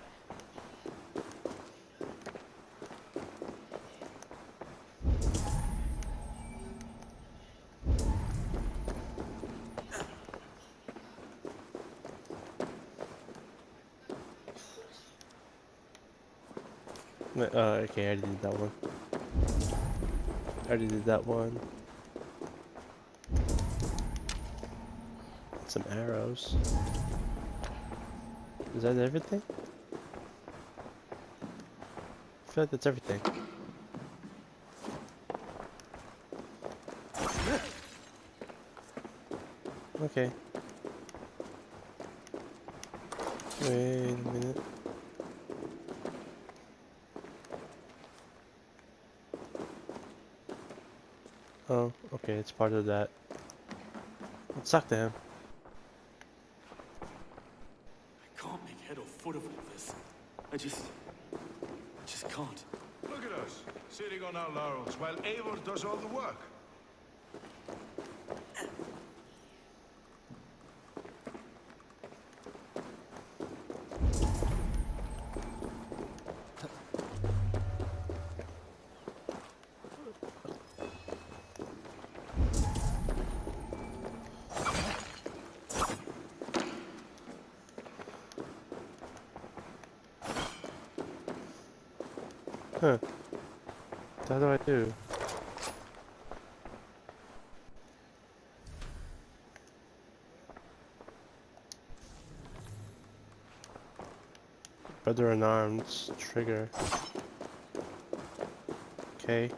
Okay, I already did that one. I already did that one. Some arrows. Is that everything? I feel like that's everything. Okay. Wait a minute. Oh, okay, it's part of that. Let's talk to him. I can't make head or foot of all this. I just can't. Look at us, sitting on our laurels while Eivor does all the work. Huh. How do I do? Brother in arms, trigger. Okay.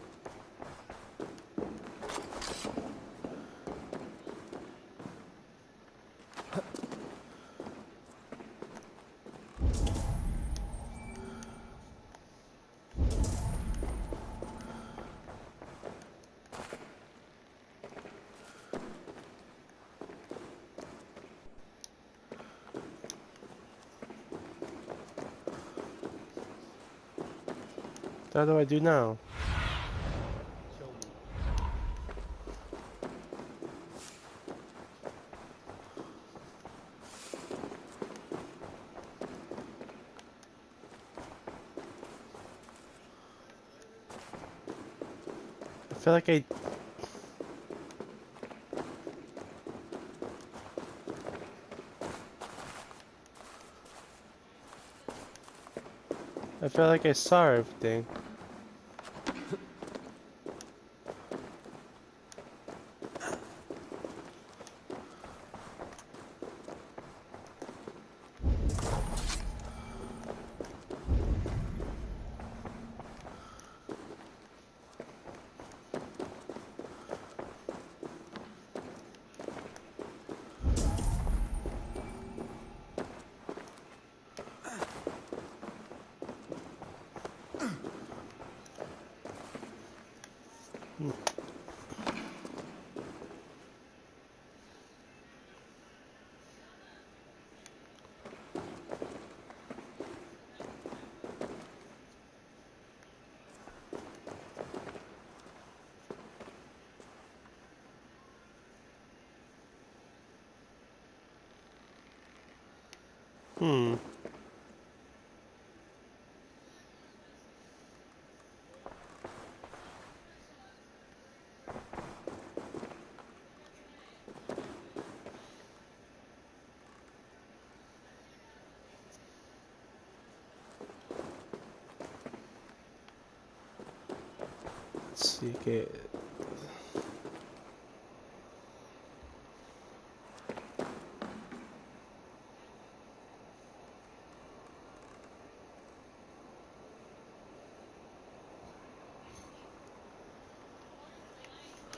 What do I do now? I feel like I saw everything. Hmm. Let's see. Okay.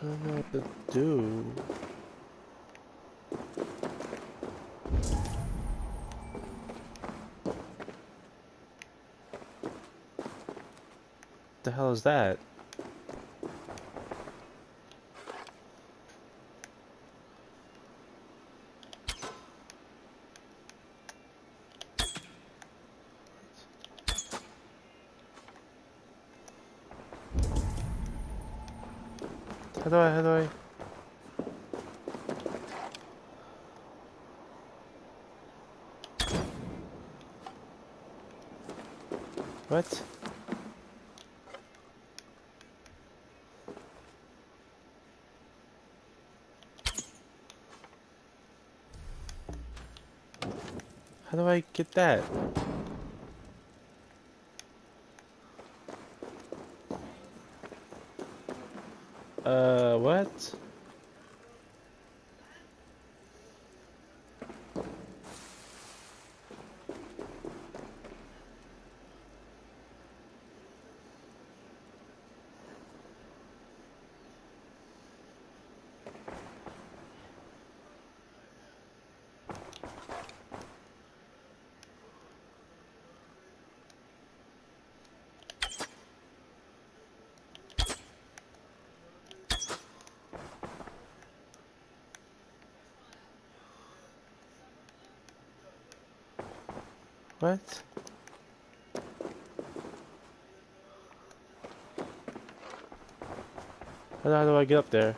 I don't know what to do. What the hell is that? How do I? What? How do I get that? What? What? How do I get up there?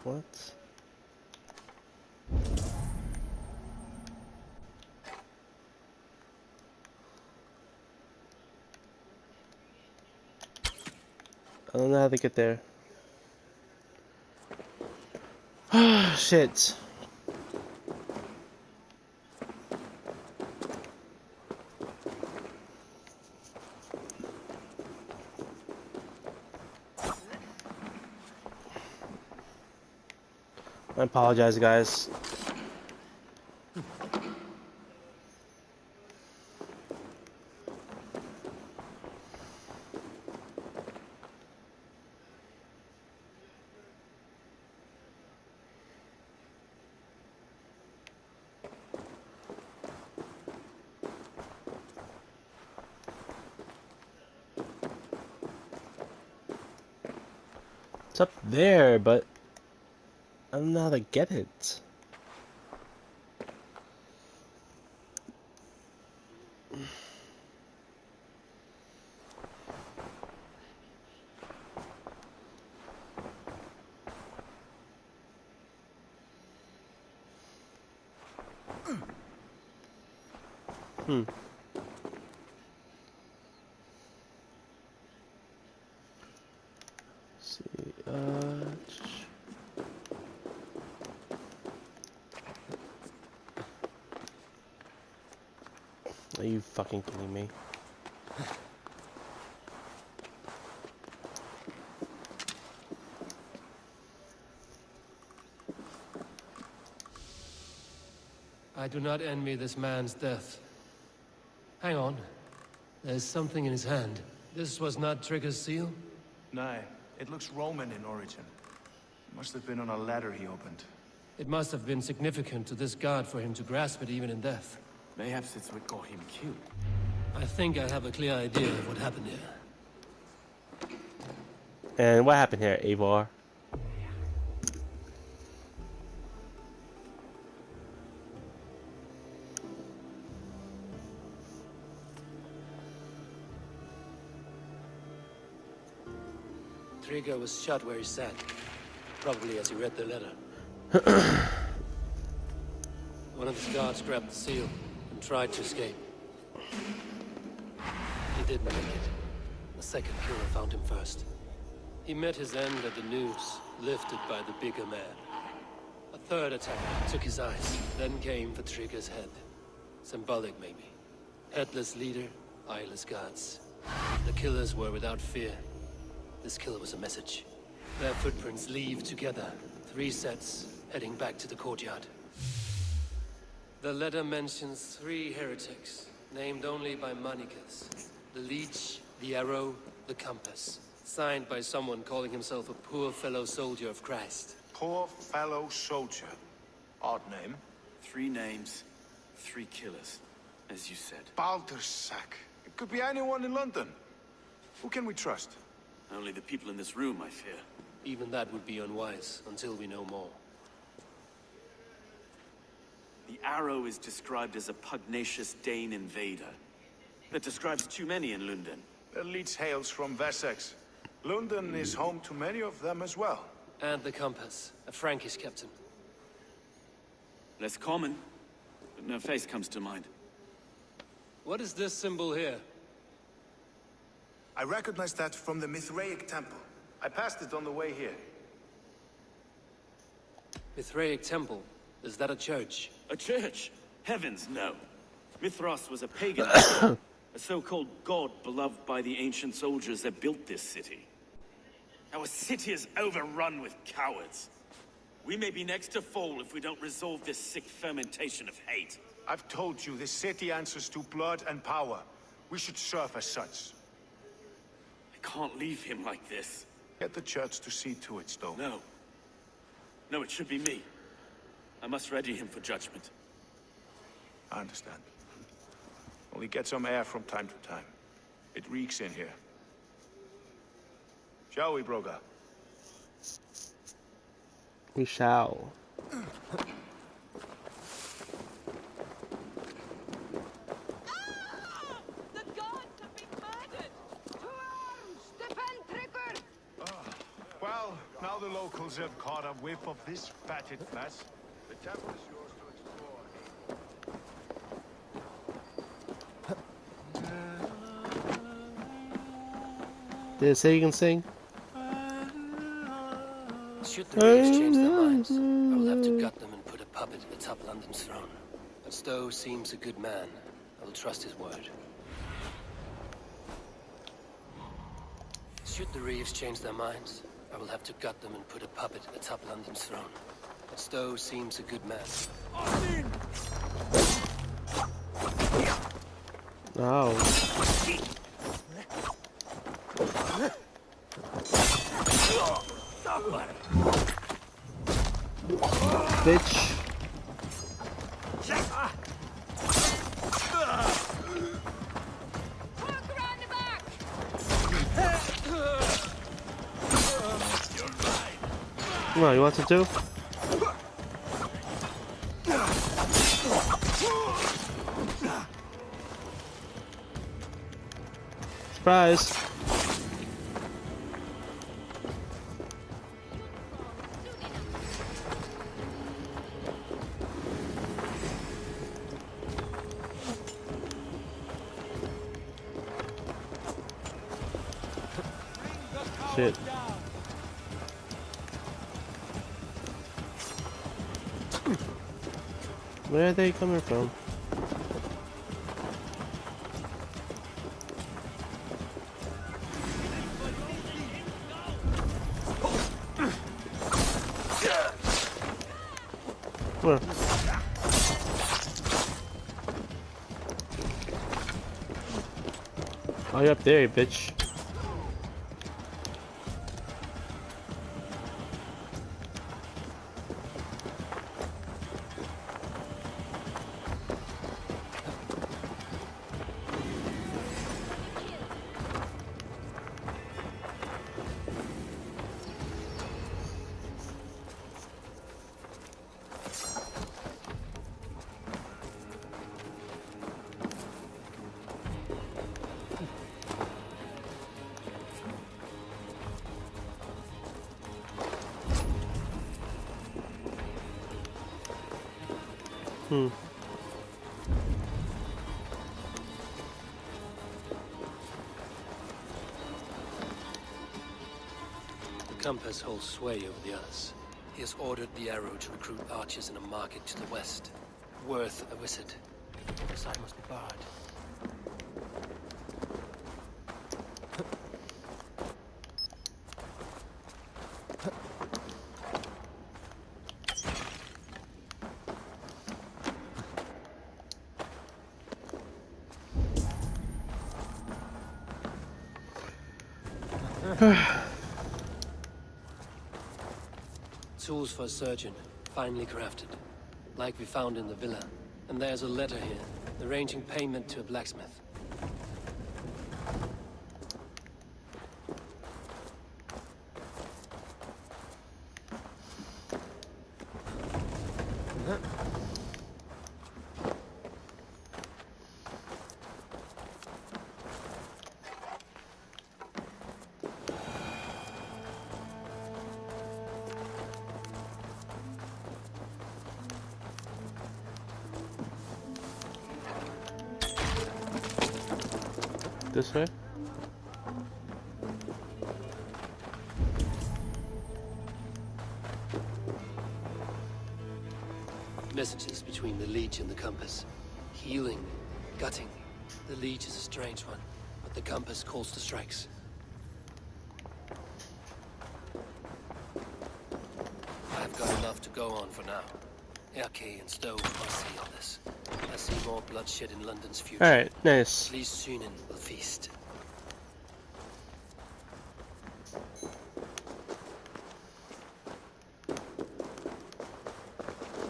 What? I don't know how to get there. Shit. I apologize, guys. It's up there, but I don't know how to get it. Let's see, are you fucking kidding me? I do not envy this man's death. Hang on. There's something in his hand. This was not Trigger's seal? No, it looks Roman in origin. Must have been on a ladder he opened. It must have been significant to this god for him to grasp it even in death. Mayhaps it's what got him killed. I think I have a clear idea of what happened here. And what happened here, Eivor? Trigger was shot where he sat, probably as he read the letter. One of his guards grabbed the seal and tried to escape. He didn't make it. The second killer found him first. He met his end at the noose, lifted by the bigger man. A third attack took his eyes, then came for Trigger's head. Symbolic, maybe. Headless leader, eyeless guards. The killers were without fear. This kill was a message. Their footprints leave together. 3 sets, heading back to the courtyard. The letter mentions 3 heretics, named only by Manicus. The leech, the arrow, the compass. Signed by someone calling himself a poor fellow soldier of Christ. Poor fellow soldier. Odd name. 3 names, 3 killers, as you said. Baldersack. It could be anyone in London. Who can we trust? Only the people in this room, I fear. Even that would be unwise, until we know more. The arrow is described as a pugnacious Dane invader. That describes too many in Lunden. The leech hails from Wessex. Lunden is home to many of them as well. And the compass, a Frankish captain. Less common, but no face comes to mind. What is this symbol here? I recognize that from the Mithraic temple. I passed it on the way here. Mithraic temple? Is that a church? A church? Heavens, no. Mithras was a pagan, a so-called god beloved by the ancient soldiers that built this city. Our city is overrun with cowards. We may be next to fall if we don't resolve this sick fermentation of hate. I've told you, this city answers to blood and power. We should serve as such. I can't leave him like this. Get the church to see to it, Stowe. No. No, it should be me. I must ready him for judgment. I understand. Only get some air from time to time. It reeks in here. Shall we, Broga? We shall. Well, now the locals have caught a whiff of this fatted mess, the temple is yours to explore. Did it say you can sing? Should the Reeves change their minds, I will have to gut them and put a puppet atop London's throne. But Stowe seems a good man. I will trust his word. Should the Reeves change their minds, I will have to gut them and put a puppet atop London's throne. But Stowe seems a good man. Oh. Bitch. Come on, you want to do? Surprise! Shit. Where are they coming from? Where? Oh, you're up there, you bitch. The compass holds sway over the others. He has ordered the arrow to recruit archers in a market to the west. Worth a visit. The side must be barred. Tools for a surgeon, finely crafted, like we found in the villa. And there's a letter here, arranging payment to a blacksmith. This way? Messages between the Leech and the compass. Healing, gutting. The Leech is a strange one, but the compass calls to strikes. I've got enough to go on for now. Erke and Stowe must see all this. I see more bloodshed in London's future. Alright, nice. At least Sunan will feast.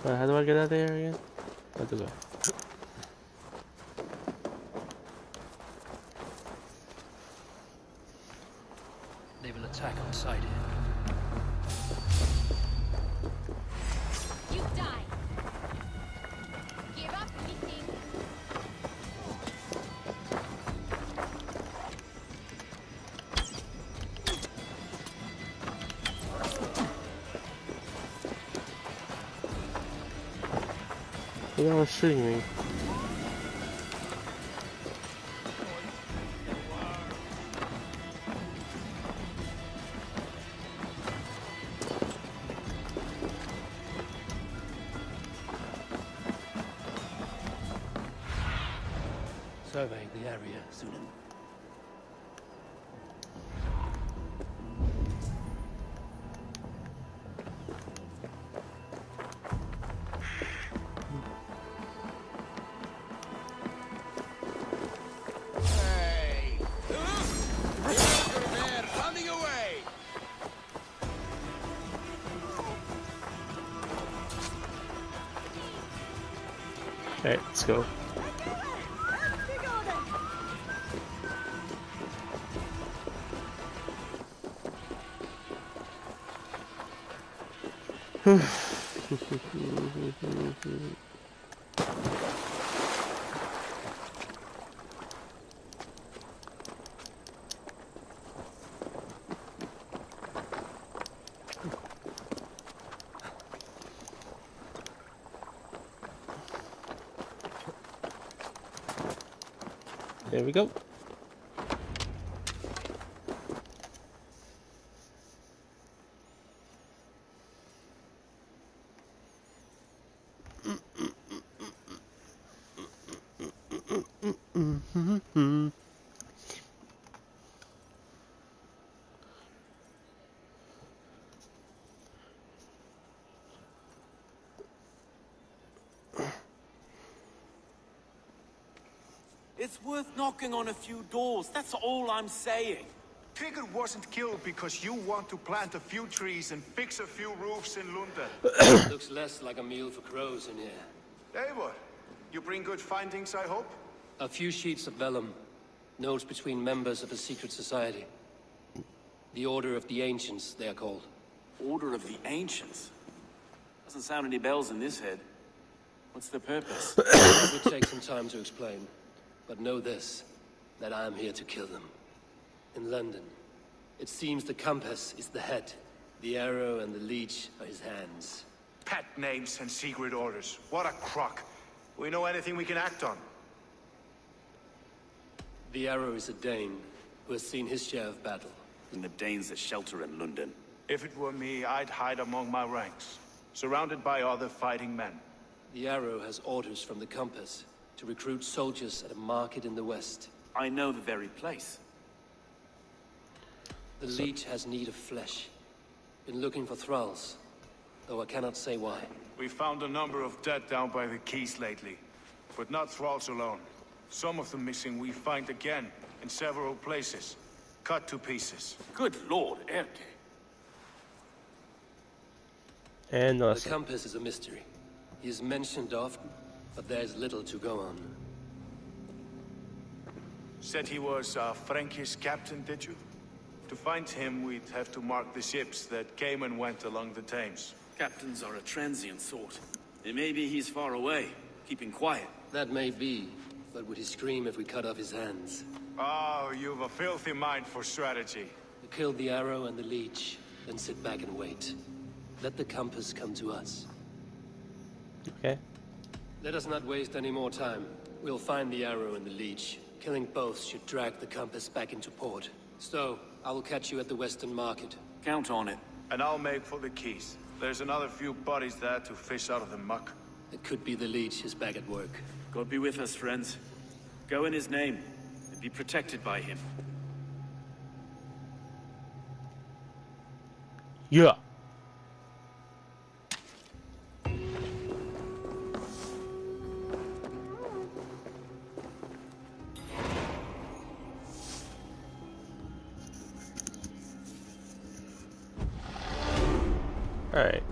How do I get out of there again? How to go? They will attack on sight here. You die. Give up, meeting. no one's shooting me. Survey the area, Lunden. Hey! They're running away! Alright, let's go. There we go. It's worth knocking on a few doors, that's all I'm saying. Trigger wasn't killed because you want to plant a few trees and fix a few roofs in Lunden. Looks less like a meal for crows in here. Eivor, you bring good findings, I hope? A few sheets of vellum. Notes between members of a secret society. The Order of the Ancients, they are called. Order of the Ancients? Doesn't sound any bells in this head. What's the purpose? It would take some time to explain. But know this, that I am here to kill them. In London, it seems the compass is the head. The arrow and the leech are his hands. Pet names and secret orders. What a crock. We know anything we can act on. The arrow is a Dane who has seen his share of battle. And the Danes that shelter in Lunden. If it were me, I'd hide among my ranks, surrounded by other fighting men. The arrow has orders from the compass to recruit soldiers at a market in the west. I know the very place. The leech has need of flesh. Been looking for thralls, though I cannot say why. We found a number of dead down by the quays lately, but not thralls alone. Some of the missing we find again in several places, cut to pieces. Good lord, Erke. And the compass is a mystery. He is mentioned often, but there is little to go on. Said he was a Frankish captain, did you? To find him, we'd have to mark the ships that came and went along the Thames. Captains are a transient sort. It may be he's far away, keeping quiet. That may be, but would he scream if we cut off his hands? Oh, you've a filthy mind for strategy. We kill the arrow and the leech, then sit back and wait. Let the compass come to us. Okay. Let us not waste any more time. We'll find the arrow and the leech. Killing both should drag the compass back into port. So, I will catch you at the Western Market. Count on it. And I'll make for the quays. There's another few bodies there to fish out of the muck. It could be the leech is back at work. God be with us, friends. Go in his name, and be protected by him. Yeah. All right.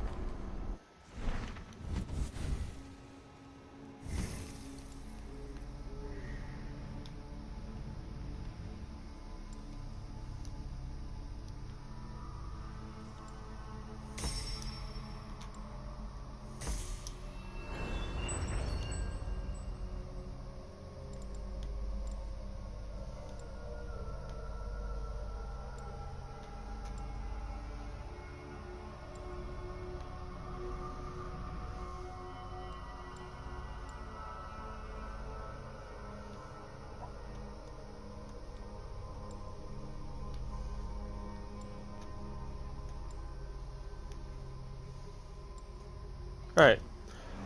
Alright.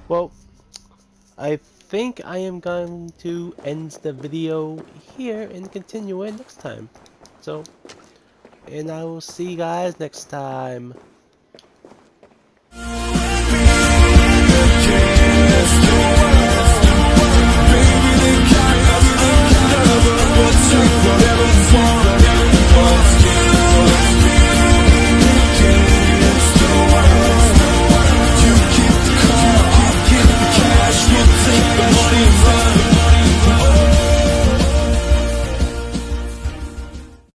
Well, I think I am going to end the video here and continue it next time. So, and I will see you guys next time.